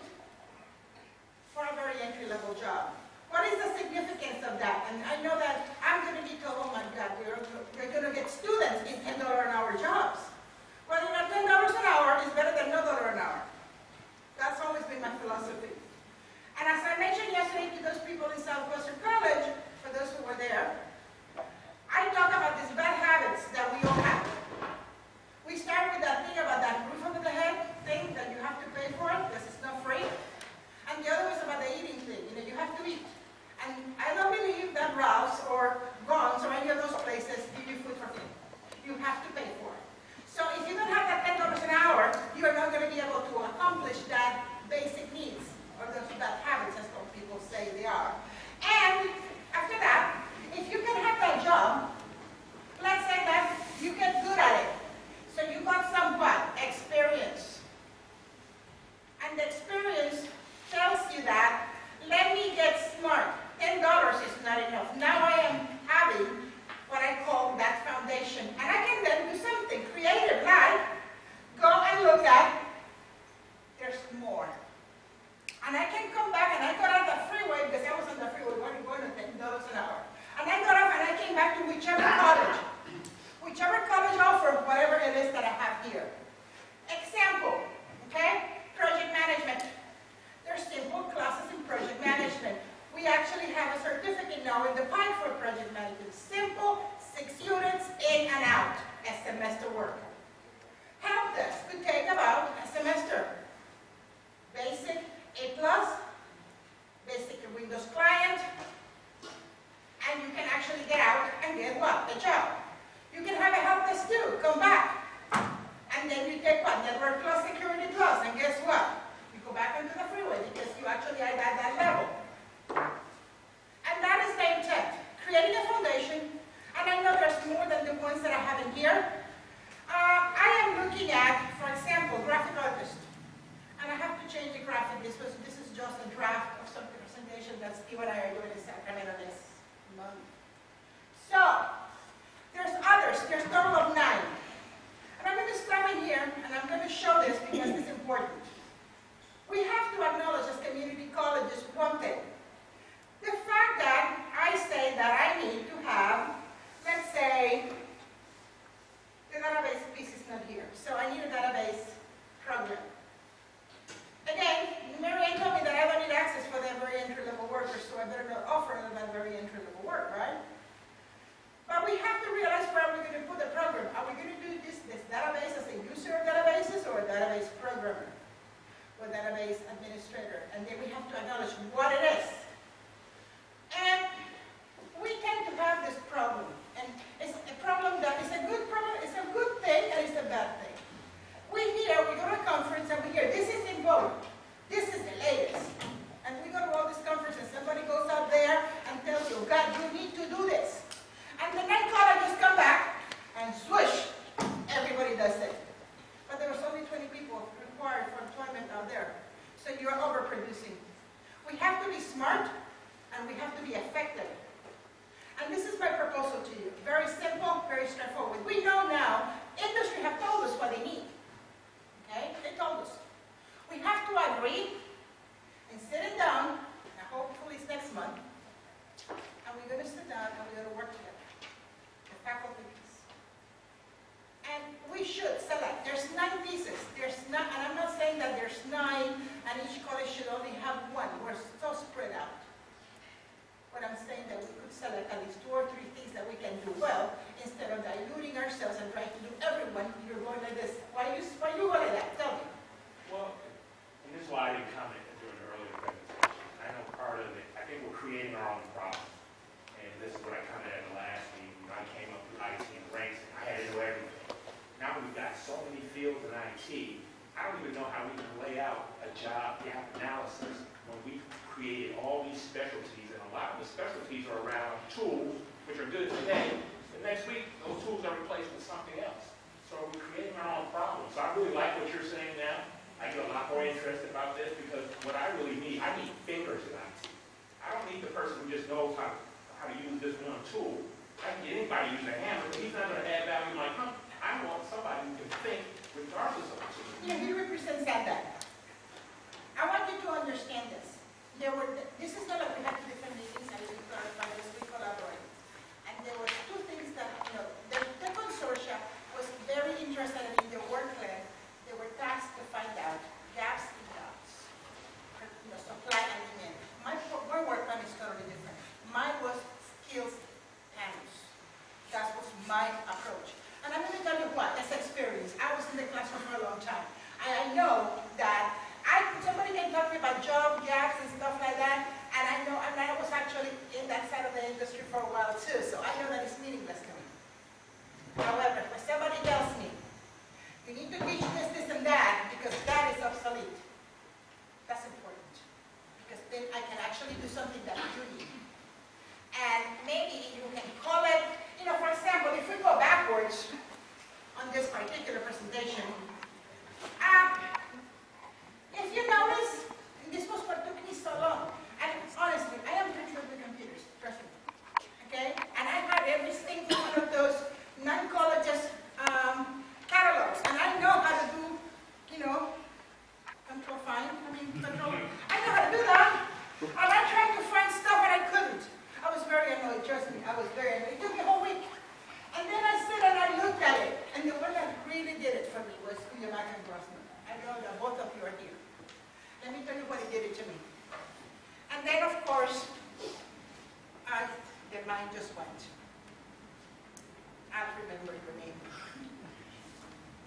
for a very entry-level job. What is the significance of that? And I know that I'm going to be told, oh my God, you're going to get students in $10 an hour jobs. Well, you know, $10 an hour is better than no dollar an hour. That's always been my philosophy. And as I mentioned yesterday to those people in Southwestern College, for those who were there, I talk about these bad habits that we all have. We start with that thing about that roof over the head thing that you have to pay for it because it's not free. And the other was about the eating thing. You know, you have to eat. And I don't believe that Ralph's or Vons or any of those places give you food for free. You have to pay for it. So if you don't have that $10 an hour, you are not going to be able to accomplish that basic needs, or those bad habits, as some people say they are. And after that, if you can have that job, let's say that you get good at it. So you got some what? Experience. And the experience tells you that, let me get smart. $10 is not enough. Now I am having what I call that foundation. And I can then do something creative, like go and look at, there's more. And I can come back, and I got on the freeway, because I was on the freeway going to $10 an hour. And I got off and I came back to whichever college offered whatever it is that I have here. Example, okay? Project management. There's simple classes in project management. We actually have a certificate now in the Pike for project management. Simple, 6 units, in and out, a semester work. Help desk could take about a semester. Basic, A+, basic Windows client, and you can actually get out and get what? A job. You can have a help desk too, come back. And then you take what? Network plus, security plus, and guess what? You go back into the freeway because you actually are at that level. And that is the intent. Creating a foundation, and I know there's more than the ones that I have in here. I am looking at, for example, graphic artist. And I have to change the graphic. This is just a draft of some presentation that Steve and I are doing in Sacramento this month. So, there's others. There's a total of 9. And I'm going to stop in here, and I'm going to show this because it's important. We have to acknowledge as community colleges one thing. The fact that I say that I need to have, let's say, the database piece is not here. So I need a database program. Again, Mary Ann told me that I don't need access for that very entry-level workers, so I better not offer them that very entry-level work, right? But we have to realize where we're going to put the program. Are we going to do this database as a user of databases or a database programmer or database administrator? And then we have to acknowledge what it is. And we tend to have this problem. And it's a problem that is a good problem, it's a good thing, and it's a bad thing. We here, we go and each college should only have one. We're so spread out. But I'm saying that we could select at least 2 or 3 things that we can do well, instead of diluting ourselves and trying to do everyone. You're going like this. Why you go like that? Tell me. Well, and this is why I didn't comment during the earlier presentation. I know part of it, I think we're creating our own problem. And this is what I commented at the last meeting. You know, I came up through IT and ranks, and I had to know everything. Now we've got so many fields in IT, I don't even know how we can lay out a job gap analysis when we've created all these specialties, and a lot of the specialties are around tools, which are good today. The next week, those tools are replaced with something else. So we're creating our own problems. So I really like what you're saying now. I get a lot more interested about this, because what I really need, I need fingers in IT. I don't need the person who just knows how to use this one tool. I can get anybody to use a hammer, but he's not going to add value in my company. I want somebody who can think regardless of the tool. Yeah, he represents that. I want you to understand this. This is not like we had 2 different meetings and we clarified this, we collaborated. And there were 2 things that, the consortia was very interested in the work plan. They were tasked to find out gaps in jobs, supply and demand. My work plan is totally different. Mine was skills panels. That was my approach. And I'm going to tell you what, that's experience. I was in the classroom for a long time. And I know that somebody can talk to me about job gaps and stuff like that, and I was actually in that side of the industry for a while too, so I know that it's meaningless to me. However, when somebody tells me, you need to teach this, and that, because that is obsolete, that's important. Because then I can actually do something that you need. And maybe you can call it, for example, if we go backwards on this particular presentation, if you notice, this was what took me so long. And honestly, I am pretty good with computers, trust me. Okay? And I had every single one of those non-colleges catalogs. And I know how to do, control. I know how to do that. And I tried to find stuff and I couldn't. I was very annoyed, trust me. I was very annoyed. It took me a whole week. And then I sat and I looked at it. And the one that really did it for me was Cuyamaca and Grossman. I know that both of you are here. Let me tell you what it did to me. And then, of course, the mind just went. I'll remember your name.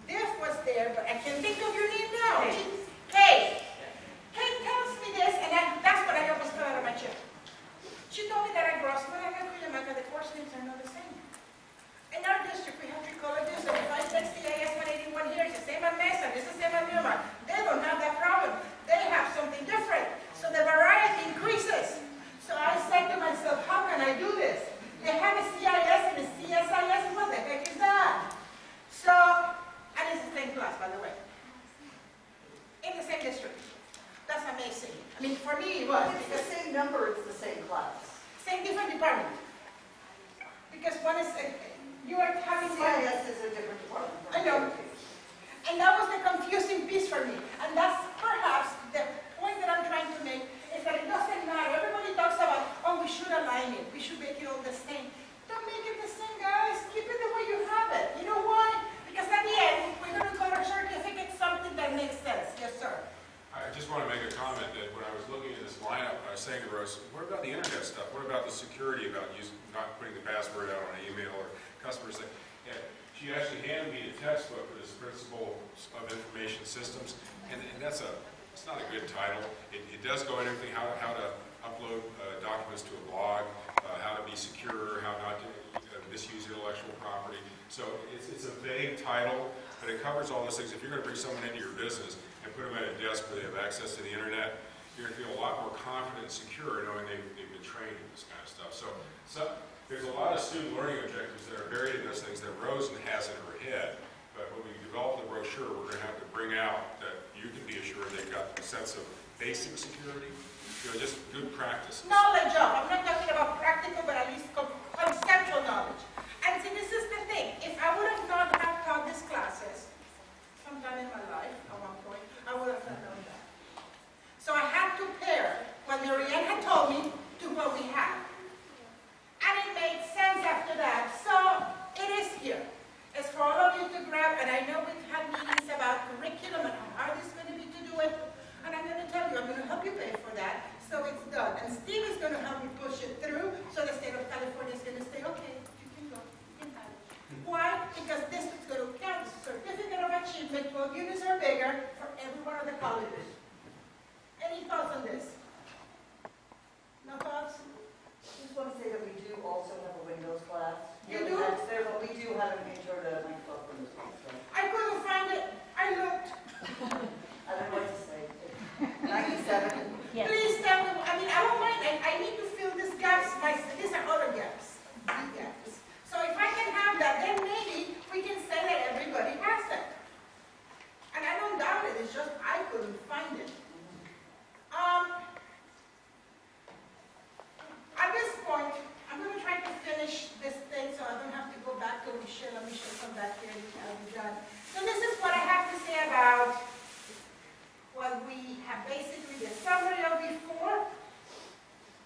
Def was there, but I can't think of your name now. Hey! Kate tells me this, and that's what I almost fell out of my chair. She told me that at Grossman and at Cuyamaca, the course names are not the same. In our district, we have 3 colleges, so if I take CIS 181 here, it's the same at Mesa, it's the same at Newmark. They don't have that problem. They have something different. So the variety increases. So I said to myself, how can I do this? They have a CIS and a CSIS. What the heck is that? So, and it's the same class, by the way. In the same district. That's amazing. I mean, for me, it was. It's the same number, it's the same class. Same different department. Because one is, you are having CIS is a different department. I know. And that was the confusing piece for me. And that's perhaps the point that I'm trying to make, is that it doesn't matter. Everybody talks about, oh, we should align it. We should make it all the same. Don't make it the same, guys. Keep it the way you have it. You know why? Because at the end, we're going to color certificate something that makes sense. Yes, sir. I just want to make a comment that when I was looking at this lineup, I was saying to Rose, what about the internet stuff? What about the security about not putting the password out on an email or customers saying, yeah, she actually handed me a textbook with this Principle of Information Systems, and it's not a good title. It does go into everything, how to upload documents to a blog, how to be secure, how not to misuse intellectual property. So it's a vague title, but it covers all those things. If you're going to bring someone into your business and put them at a desk where they have access to the internet, you're going to feel a lot more confident and secure knowing they've been trained in this kind of stuff. So there's a lot of student learning objectives that are buried in those things that Rosen has in her head. But when we develop the brochure, we're going to have to bring out that you can be assured they've got a sense of basic security, just good practice. Knowledge of. I'm not talking about practical, but at least conceptual knowledge. And see, this is the thing. If I would have not have taught these classes sometime in my life, at one point, I would have not known that. So I had to pair what Marianne had told me to what we had. And it made sense after that. So it is here. It's for all of you to grab, and I know we've had meetings about curriculum and how hard it's going to be to do it. And I'm going to tell the 12 units are bigger for every one of the colleges. Any thoughts on this? No thoughts? Just want to say that we do also have a Windows class. You do? That's there, but we do have an intro to Microsoft Windows class. So I couldn't find it. I looked. I don't know what to say. 97. Please tell me, I mean, I don't mind, I need to fill these gaps, these are other gaps, big gaps. So if I can have that, then maybe we can say that everybody has that. And I don't doubt it, it's just I couldn't find it. At this point, I'm going to try to finish this thing so I don't have to go back to Michelle, and Michelle come back here and I'll be done. So this is what I have to say about what we have basically the summary of before,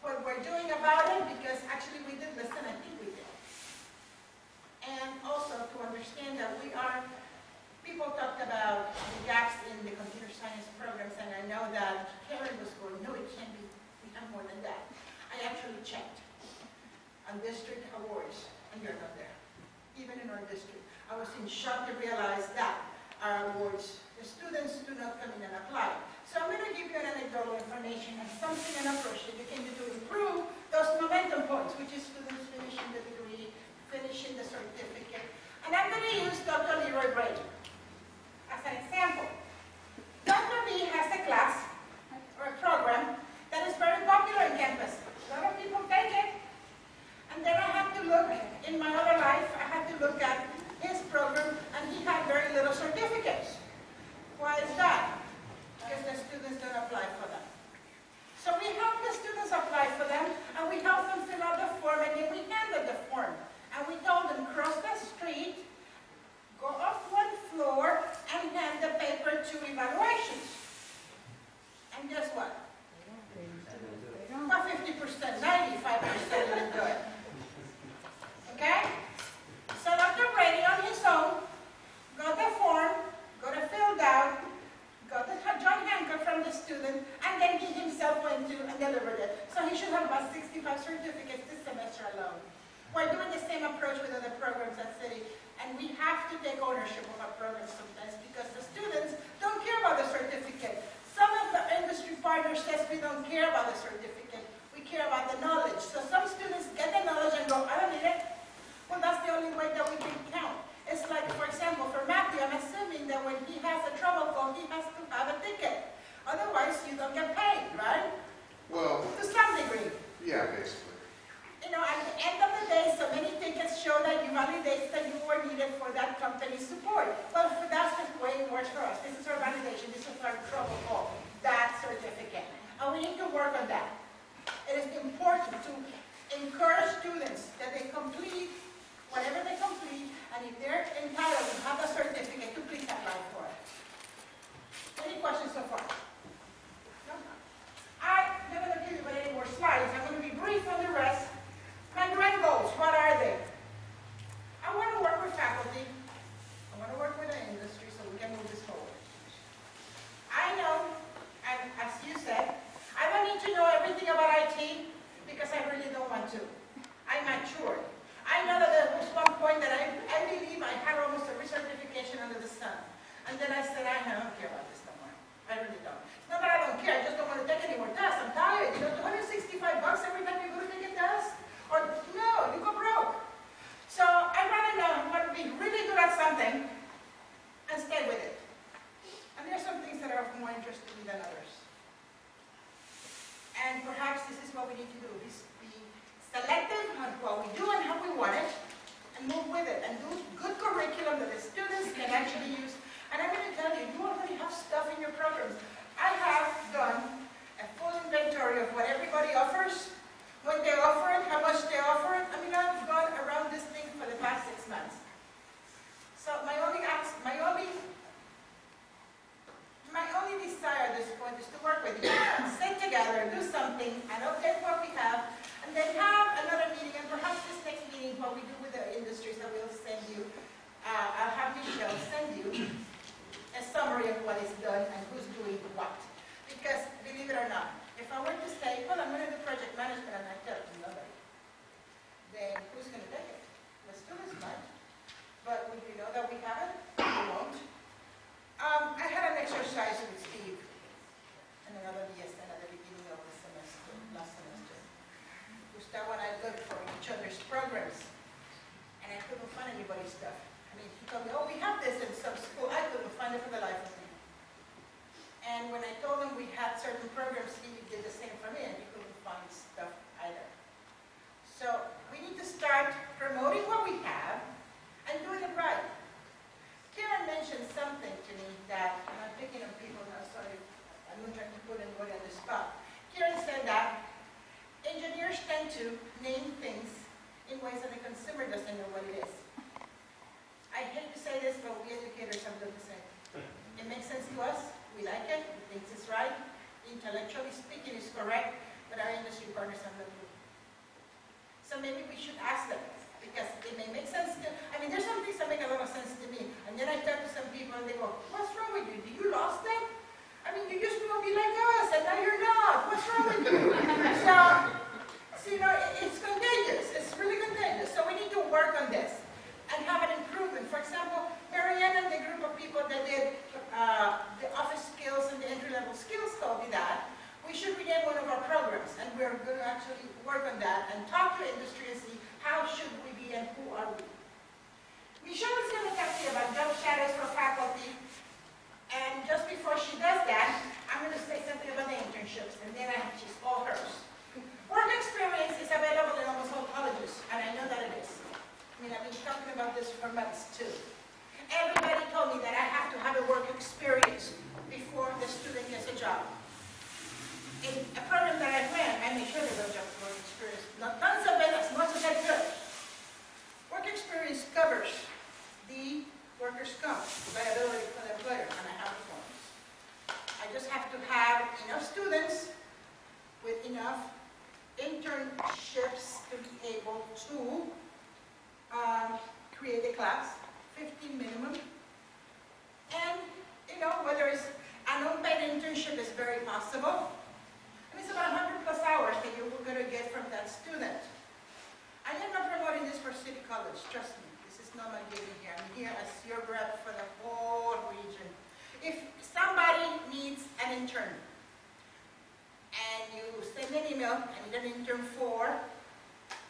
what we're doing about it, because actually we did listen, I think we did. And also to understand that people talked about the gaps in the computer science programs, and I know that Karen was going, no, it can't be, we have more than that. I actually checked on district awards, and you're not there, even in our district. I was in shock to realize that our awards, the students do not come in and apply. So I'm going to give you an anecdotal information and something, an approach that you can do to improve those momentum points, which is students finishing the degree, finishing the certificate. And I'm going to use Dr. Leroy Brady as an example. Dr. B has a class or a program that is very popular in campus. A lot of people take it. And then I had to look, in my other life, I had to look at his program, and he had very little certificates. Why is that? Because the students don't apply for them. So we help the students apply for them, and we help them fill out the form, and then we handed the form. And we told them, cross the street, go up one floor, and hand the paper to evaluations. And guess what? Not 50%, 95% didn't do it. Okay? So Dr. Brady on his own got the form, got it filled out, got the John Hancock from the student, and then he himself went to and delivered it. So he should have about 65 certificates this semester alone. We're doing the same approach with other programs at City, and we have to take ownership of our programs sometimes because the students don't care about the certificate. Some of the industry partners says we don't care about the certificate, we care about the knowledge. So some students get the knowledge and go, I don't need it. Well, that's the only way that we can count. It's like, for example, for Matthew, I'm assuming that when he has a trouble call, he has to have a ticket. Otherwise, you don't get paid, right? Well, To some degree. yeah, basically. You know, at the end of the day, so many tickets show that you validate that you were needed for that company's support. Well, that's the way it works for us. This is our validation. This is our trouble call, that certificate. And we need to work on that. It is important to encourage students that they complete whatever they complete, and if they're entitled to have a certificate, to please apply for it. Any questions so far? No? I'm not going to give you any more slides. I'm going to be brief on the rest. My grand goals, what are they? I want to work with faculty. I want to work with the industry so we can move this forward. I know, and as you said, I don't need to know everything about IT because I really don't want to. I'm matured. I know that there was one point that I believe I had almost every certification under the sun. And then I said, I don't care about this no more. I really don't. It's not that I don't care, I just don't want to take any more tests. I'm tired. You know, $265 every time you go to take a test? Or no, you go broke. So I'd rather know how to be really good at something and stay with it. And there are some things that are of more interest to me than others. And perhaps this is what we need to do, is be selective on what we do and how we want it, and move with it, and do good curriculum that the students can actually use. And I'm going to tell you, you already have stuff in your programs. I have done a full inventory of what everybody offers, when they offer it, how much they offer it. I mean, I've gone around this thing for the past 6 months. So my only desire at this point is to work with you, sit together, do something, and okay what we have, and then have another meeting, and perhaps this next meeting, what we do with the industries, I will send you, I'll have Michelle send you a summary of what is done and who's doing what. Because, believe it or not, if I were to say, well, I'm going to do project management, and I tell it to nobody, then who's going to take it? The students might. But would we know that we have it? We won't. And when I told him we had certain programs, he did the same for me, and he couldn't find stuff either. So we need to start promoting what we have and doing it right. Karen mentioned something to me that, and I'm picking on people now, sorry, I'm not trying to put anybody on the spot. Karen said that engineers tend to name things in ways that the consumer doesn't know what it is. I hate to say this, but we educators have done the same. It makes sense to us, we like it, we think it's right, intellectually speaking it's correct, but our industry partners have no clue. So maybe we should ask them, because it may make sense to, I mean, there's some things that make a lot of sense to me, and then I talk to some people and they go, what's wrong with you? Do you lost it? I mean, you used to be like us, and now you're not. What's wrong with you? So you know, it's contagious. It's really contagious. So we need to work on this and have an improvement. For example, Marianne and the group of people that did the office skills and the entry-level skills told me that we should rename one of our programs, and we're going to actually work on that and talk to industry and see how should we be and who are we. Michelle is going to talk to you about job shadows for faculty. And just before she does that, I'm going to say something about the internships, and then she's all hers. Work experience is available in almost all colleges, and I know that it is. I mean, I've been talking about this for months, too. Everybody told me that I have to have a work experience before the student gets a job. In a program that I ran, I made sure there was a work experience. Not tons of it, as much as I could. Work experience covers the workers' comp, liability for the employer, and I have the forms. I just have to have enough students with enough internships to be able to create a class, 15 minimum. And, you know, whether it's an unpaid internship is very possible. And it's about 100 plus hours that you're going to get from that student. I am not promoting this for City College, trust me. Not my giving here. I'm here as your rep for the whole region. If somebody needs an intern and you send an email, I need an intern for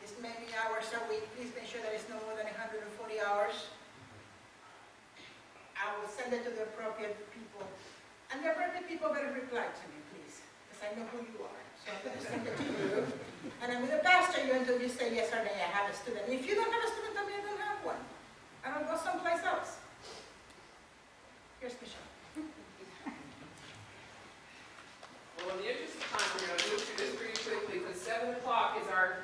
this many hours a week, please make sure that it's no more than 140 hours. I will send it to the appropriate people. And the appropriate people better reply to me, please, because I know who you are. So I'm going to send it to you. And I'm going to pastor you until you say yes or no, I have a student. And if you don't have a student, tell me I don't have one. I don't go someplace else. Here's Michelle. Well, in the interest of time, we're going to move through this pretty quickly because 7 o'clock is our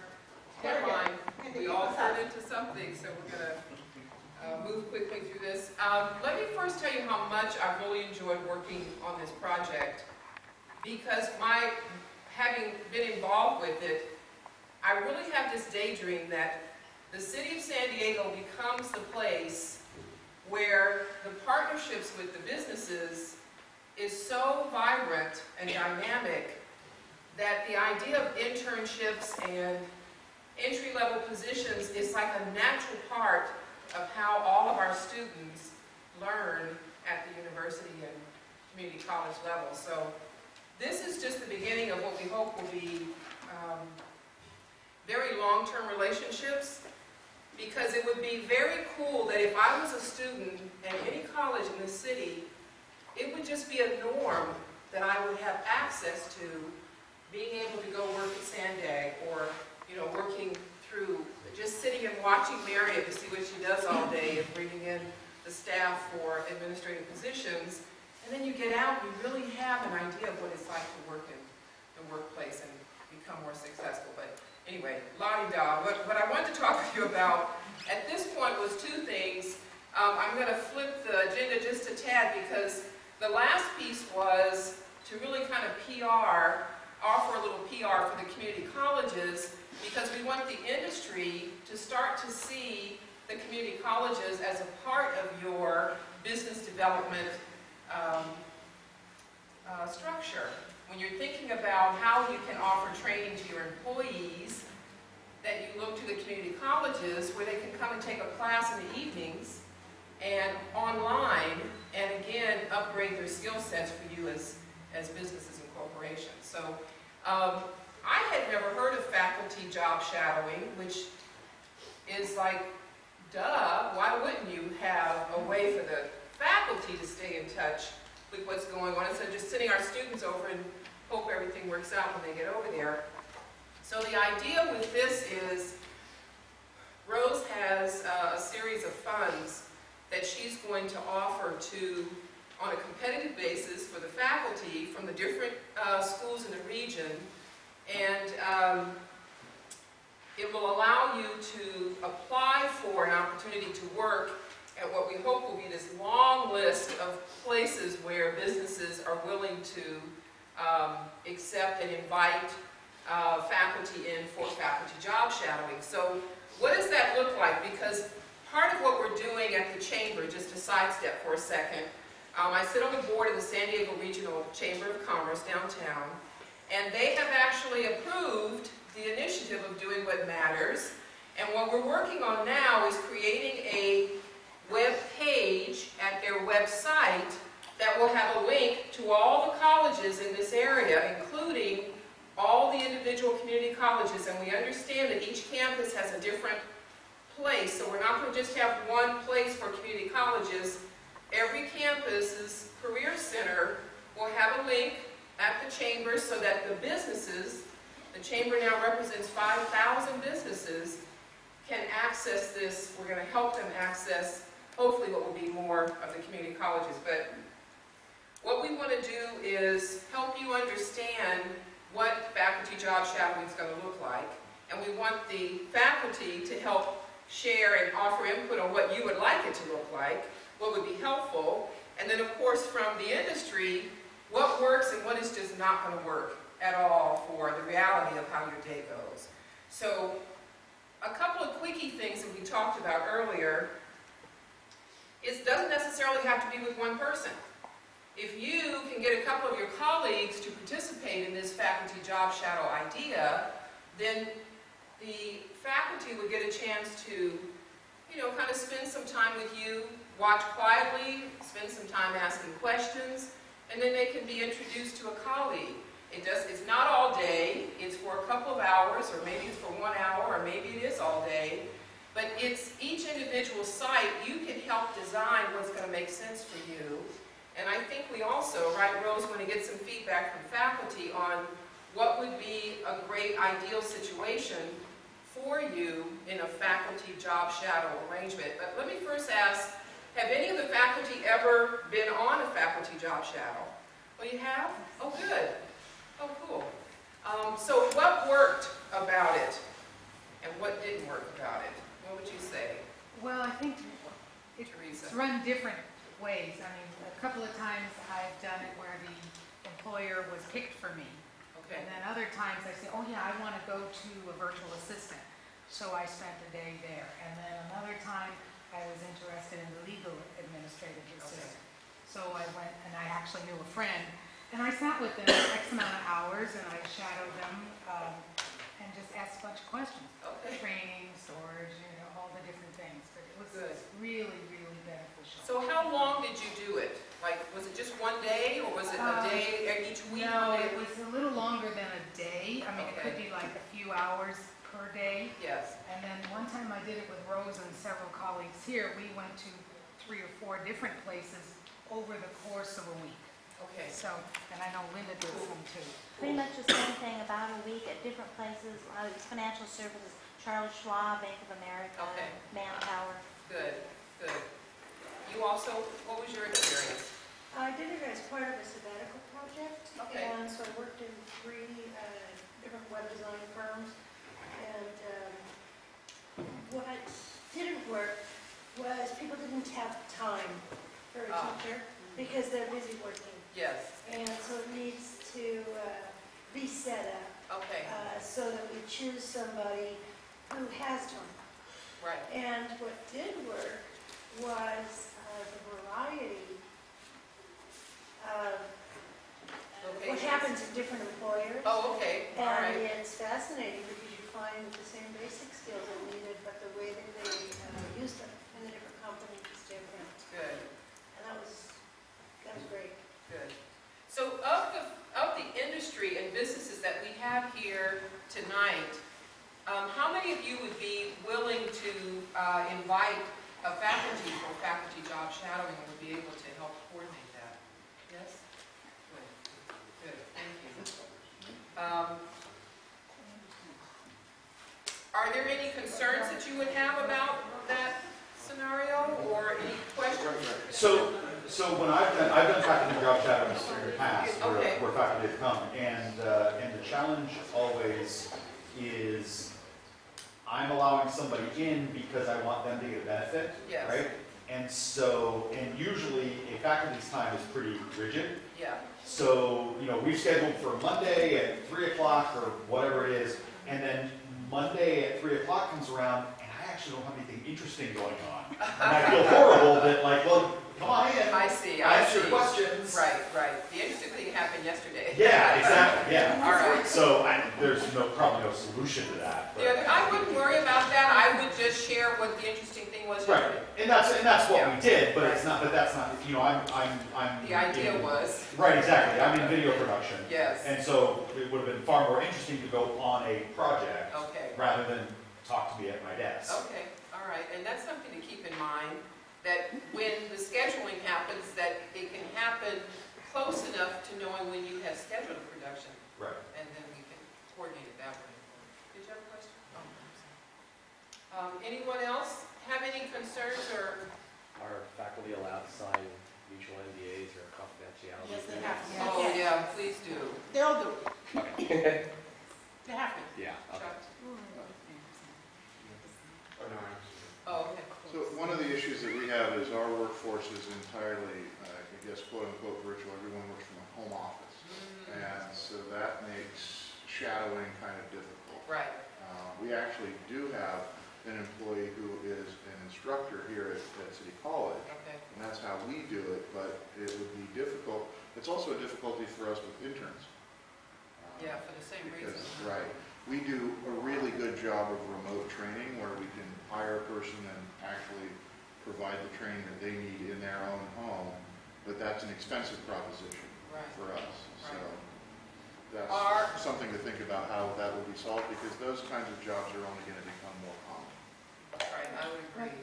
deadline. We all turn into something, so we're going to move quickly through this. Let me first tell you how much I've really enjoyed working on this project, because having been involved with it, I really have this daydream that the City of San Diego becomes the place where the partnerships with the businesses is so vibrant and dynamic that the idea of internships and entry-level positions is like a natural part of how all of our students learn at the university and community college level. So this is just the beginning of what we hope will be very long-term relationships. Because it would be very cool that if I was a student at any college in the city, it would just be a norm that I would have access to being able to go work at Sandag, or, you know, working through, just sitting and watching Maria to see what she does all day and bringing in the staff for administrative positions. And then you get out and you really have an idea of what it's like to work in the workplace and become more successful. But anyway, la-di-da. What I wanted to talk with you about at this point was two things. I'm going to flip the agenda just a tad, because the last piece was to really kind of offer a little PR for the community colleges, because we want the industry to start to see the community colleges as a part of your business development structure. When you're thinking about how you can offer training to your employees, that you look to the community colleges where they can come and take a class in the evenings and online, and again, upgrade their skill sets for you as businesses and corporations. So I had never heard of faculty job shadowing, which is like, duh, why wouldn't you have a way for the faculty to stay in touch with what's going on, instead of just sending our students over and hope everything works out when they get over there. So the idea with this is Rose has a series of funds that she's going to offer to, on a competitive basis, for the faculty from the different schools in the region. And it will allow you to apply for an opportunity to work at what we hope will be this long list of places where businesses are willing to accept and invite faculty in for faculty job shadowing. So what does that look like? Because part of what we're doing at the Chamber, just to sidestep for a second, I sit on the board of the San Diego Regional Chamber of Commerce downtown, and they have actually approved the initiative of Doing What Matters. And what we're working on now is creating a web page at their website that will have a link to all the colleges in this area, including all the individual community colleges. And we understand that each campus has a different place, so we're not going to just have one place for community colleges. Every campus's career center will have a link at the Chamber so that the businesses, the Chamber now represents 5,000 businesses, can access this. We're going to help them access hopefully what will be more of the community colleges. But what we want to do is help you understand what faculty job shadowing is going to look like. And we want the faculty to help share and offer input on what you would like it to look like, what would be helpful, and then of course from the industry, what works and what is just not going to work at all for the reality of how your day goes. So a couple of quickie things that we talked about earlier. It doesn't necessarily have to be with one person. If you can get a couple of your colleagues to participate in this faculty job shadow idea, then the faculty would get a chance to, kind of spend some time with you, watch quietly, spend some time asking questions, and then they can be introduced to a colleague. It's not all day, it's for a couple of hours, or maybe it's for 1 hour, or maybe it is all day. But it's each individual site, you can help design what's going to make sense for you. And I think we also, right, Rose, want to get some feedback from faculty on what would be a great ideal situation for you in a faculty job shadow arrangement. But let me first ask, have any of the faculty ever been on a faculty job shadow? Oh, you have? Oh, good. Oh, cool. So what worked about it and what didn't work about it? What would you say, Well, I think Teresa? it's run different ways. I mean, a couple of times I've done it where the employer was picked for me. Okay. And then other times I say, oh yeah, I want to go to a virtual assistant. So I spent a day there. And then another time I was interested in the legal administrative assistant. So I went and I actually knew a friend. And I sat with them X amount of hours and I shadowed them and just asked a bunch of questions. Okay. Training, storage, all the different things. But it was Good. really, really beneficial. So how long did you do it? Like, was it just one day, or was it a day each week? No, one day it a was week? a little longer than a day. I mean, it could Okay. be like a few hours per day. Yes. And then one time I did it with Rose and several colleagues here. We went to 3 or 4 different places over the course of a week. Okay. So, and I know Linda did some too. Pretty much the same thing, about a week at different places. It was financial services, Charles Schwab, Bank of America, Okay. Manpower. Good. Good. You also, what was your experience? I did it as part of a sabbatical project. Okay. And so I worked in 3 different web design firms. And what didn't work was people didn't have time for a teacher because they're busy working. Yes. And so it needs to be set up Okay. so that we choose somebody who has time. Right. And what did work was the variety of what Locations. happens at different employers. Oh, okay. All And right. it's fascinating because you find the same basic skills are needed, but the way that they use them in the different companies is different. Good. And that was great. Good. So of the industry and businesses that we have here tonight, how many of you would be willing to invite a faculty for faculty job shadowing and would be able to help coordinate that? Yes? that you would have about that scenario, or any questions? So when I've done faculty job shadowings in the past, Okay. where faculty have come, and the challenge always is I'm allowing somebody in because I want them to get a benefit, Yes. right? And usually a faculty's time is pretty rigid. Yeah, So, we've scheduled for Monday at 3 o'clock or whatever it is, and then Monday at 3 o'clock comes around, and I actually don't have anything interesting going on. And I feel horrible that, well, come on in. I see, Ask your questions. Right. The interesting thing happened yesterday. Yeah, exactly, yeah. All right. So there's probably no solution to that. but- Yeah, I wouldn't worry about that, I would just share what the interesting thing was Right, yesterday. and that's what Yeah. we did, but it's not, but that's not, I'm. The idea in- was, Right, exactly, I'm in video production. yes, And so it would have been far more interesting to go on a project okay. rather than talk to me at my desk. Okay, all right, and that's something to keep in mind, that when the scheduling happens, that it can happen close enough to knowing when you have scheduled a production, Right. and then we can coordinate it that way. Did you have a question? Oh, I'm sorry. Anyone else have any concerns or? Are faculty allowed to sign mutual NDAs or confidentiality? Yes, they have to. Oh, yeah, please do. They'll do it. They have to. Yeah, okay. Chuck? Oh, no, Oh, okay. So one of the issues that we have is our workforce is entirely, I guess, quote unquote virtual. Everyone works from a home office. And so that makes shadowing kind of difficult. Right, We actually do have an employee who is an instructor here at City College. okay, And that's how we do it, but it would be difficult. It's also a difficulty for us with interns. yeah, for the same reason. Because, right, we do a really good job of remote training where we can hire a person and actually provide the training that they need in their own home, but that's an expensive proposition Right, for us. So Are- that's something to think about how that will be solved, because those kinds of jobs are only going to become more common. right, I would agree.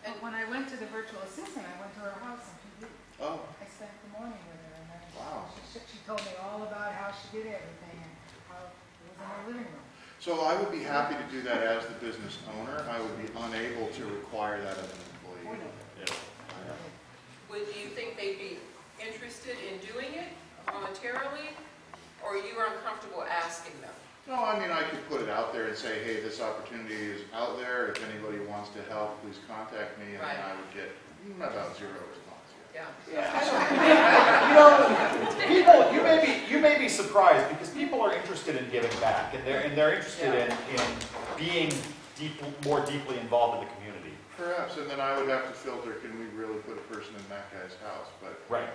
And when I went to the virtual assistant, I went to her house in PD. Oh, I spent the morning with her, and then wow. she told me all about how she did everything and how it was in her living room. So I would be happy to do that as the business owner. I would be unable to require that of an employee. Would you think they'd be interested in doing it voluntarily, or you are uncomfortable asking them? No, I mean, I could put it out there and say, hey, this opportunity is out there. If anybody wants to help, please contact me. And then I would get about zero response. Yeah. You may be surprised because people are interested in giving back, and they're interested in being more deeply involved in the community. Perhaps, and then I would have to filter, can we really put a person in that guy's house? But Right.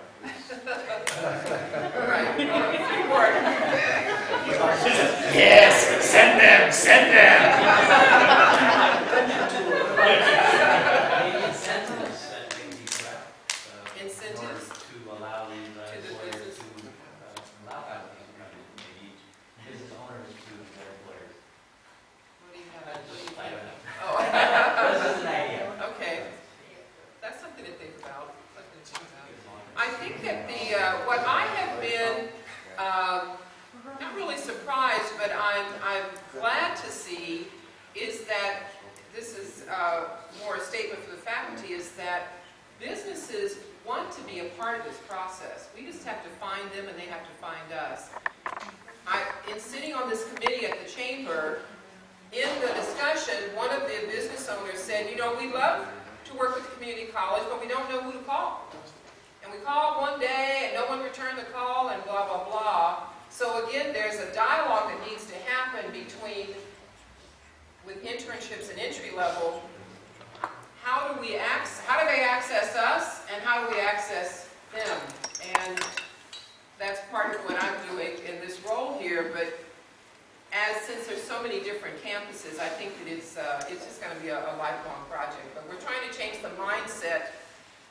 Right. Or- Yes, send them. Incentives that may be correct. Incentives? To allow the To the employers business. to allow faculty to come in, maybe business owners to their employers. What do you I have? What do you don't think? know. Oh. That's just an idea. Okay. That's something to think about. Something to think about. I think that what I have been, not really surprised, but I'm glad to see is that this is more a statement for the faculty, is that businesses want to be a part of this process. We just have to find them and they have to find us. In sitting on this committee at the chamber, in the discussion, one of the business owners said, we love to work with the community college, but we don't know who to call. And we called one day and no one returned the call and blah, blah, blah. So again, there's a dialogue that needs to happen with internships and entry level. How do they access us and how do we access them? And that's part of what I'm doing in this role here, but since there's so many different campuses, I think that it's just going to be a lifelong project. But we're trying to change the mindset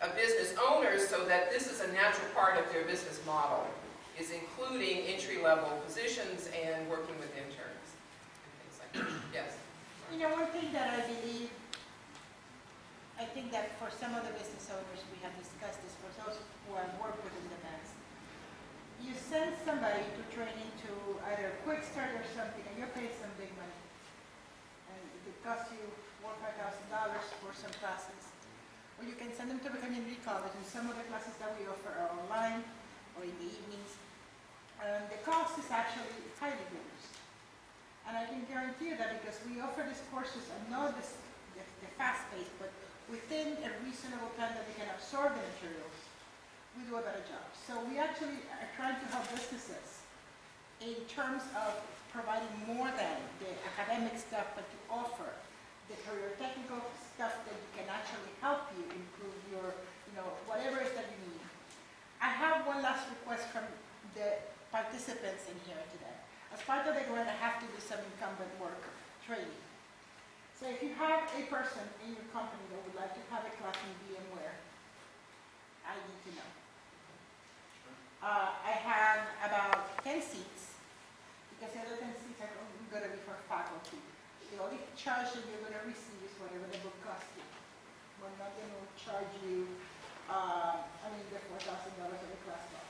of business owners so that this is a natural part of their business model, is including entry-level positions and working with interns and things like that. Yes? One thing that I believe, I think that for some of the business owners, we have discussed this, for those who I've worked with in the past, you send somebody to training to either Quick Start or something, and you're paid some big money. And it costs you $4,000 or $5,000 for some classes. Or you can send them to the community college, and some of the classes that we offer are online or in the evenings. The cost is actually highly reduced. And I can guarantee you that because we offer these courses, and not the fast pace, but within a reasonable time that we can absorb the materials, we do a better job. So we actually are trying to help businesses in terms of providing more than the academic stuff, but to offer the career technical stuff that you can actually help you improve your, whatever it is that you need. I have one last request from the participants in here today. As part of the grant, I have to do some incumbent work training. So if you have a person in your company that would like to have a class in VMware, I need to know. I have about 10 seats, because the other 10 seats are going to be for faculty. The only charge that you're going to receive is whatever the book costs you. We're not going to charge you, the $4,000 of the class cost.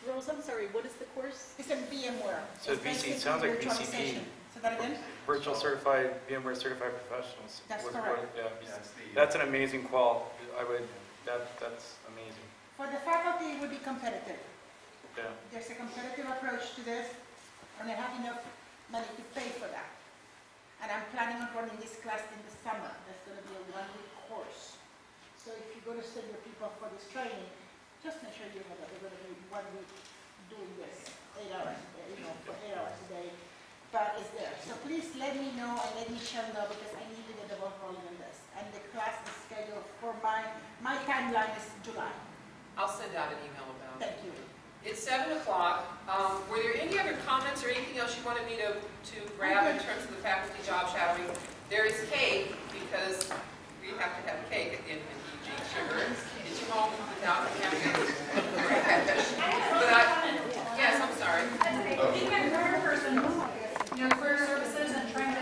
Rose, I'm sorry, what is the course? It's in VMware. So VC, sounds like VCP. Say that again? Virtual Certified, VMware Certified Professionals. That's What- correct. Yeah, that's an amazing qual. That's amazing. For the faculty, it would be competitive. Yeah. There's a competitive approach to this, and I have enough money to pay for that. And I'm planning on running this class in the summer. That's going to be a one-week course. So if you're going to send your people for this training, just make sure you know that they're going to be 1 week doing this, 8 hours, for 8 hours a day. But it's there. So please let me know and let Michelle know, because I need to get the ball rolling on this. And the class is scheduled for my timeline is July. I'll send out an email about it. Thank you. It's 7 o'clock. Were there any other comments or anything else you wanted me to grab in terms of the faculty job shadowing? There is cake, because we have to have cake at the end of the evening. Sugar. Get you home without having it. Yes, I'm sorry. Being a career person, career services and trying to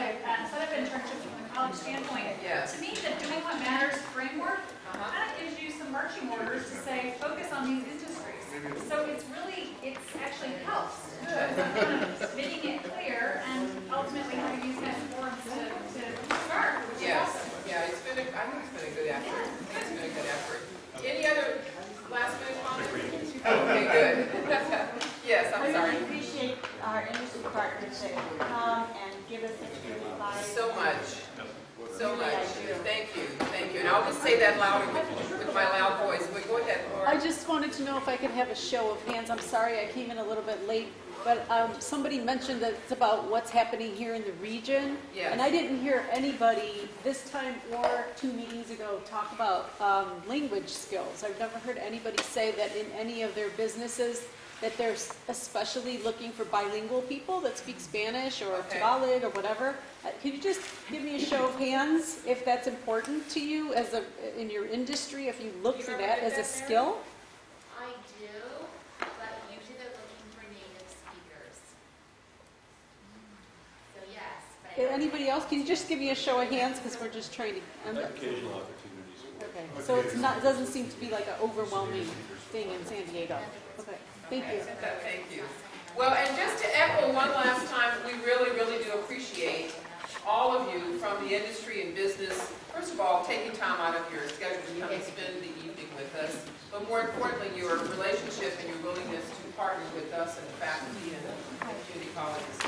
set up internships from the college standpoint. Yes. To me, the Doing What Matters framework kind of gives you some marching orders to say, focus on these industries. So it actually helps. Good. Kind of making it clear and ultimately having these kind of forums to start, which is awesome. Yeah, I think it's been a good effort. It's been a good effort. Any other last minute comments? Okay, good. Yes, I'm sorry. I really appreciate our industry partners that come and give us extra advice. So much. So much. Thank you. Thank you. And I'll just say that louder with my loud voice. But go ahead, Laura. I just wanted to know if I could have a show of hands. I'm sorry I came in a little bit late, but somebody mentioned that it's about what's happening here in the region. Yes. And I didn't hear anybody this time or 2 meetings ago talk about language skills. I've never heard anybody say that in any of their businesses that they're especially looking for bilingual people that speak Spanish or Tagalog or whatever. Could you just give me a show of hands if that's important to you in your industry, if you look for that as a skill? I do, but usually they're looking for native speakers. So yes. But Anybody else? Can you just give me a show of hands because we're just trying to. Occasional opportunities. Okay, so it's not. It doesn't seem to be like an overwhelming thing in San Diego. Okay, thank you. Thank you. Well, and just to echo one last time, we really, really do appreciate all of you from the industry and business, first of all, taking time out of your schedule to come and spend the evening with us, but more importantly, your relationship and your willingness to partner with us and the faculty and the community colleges.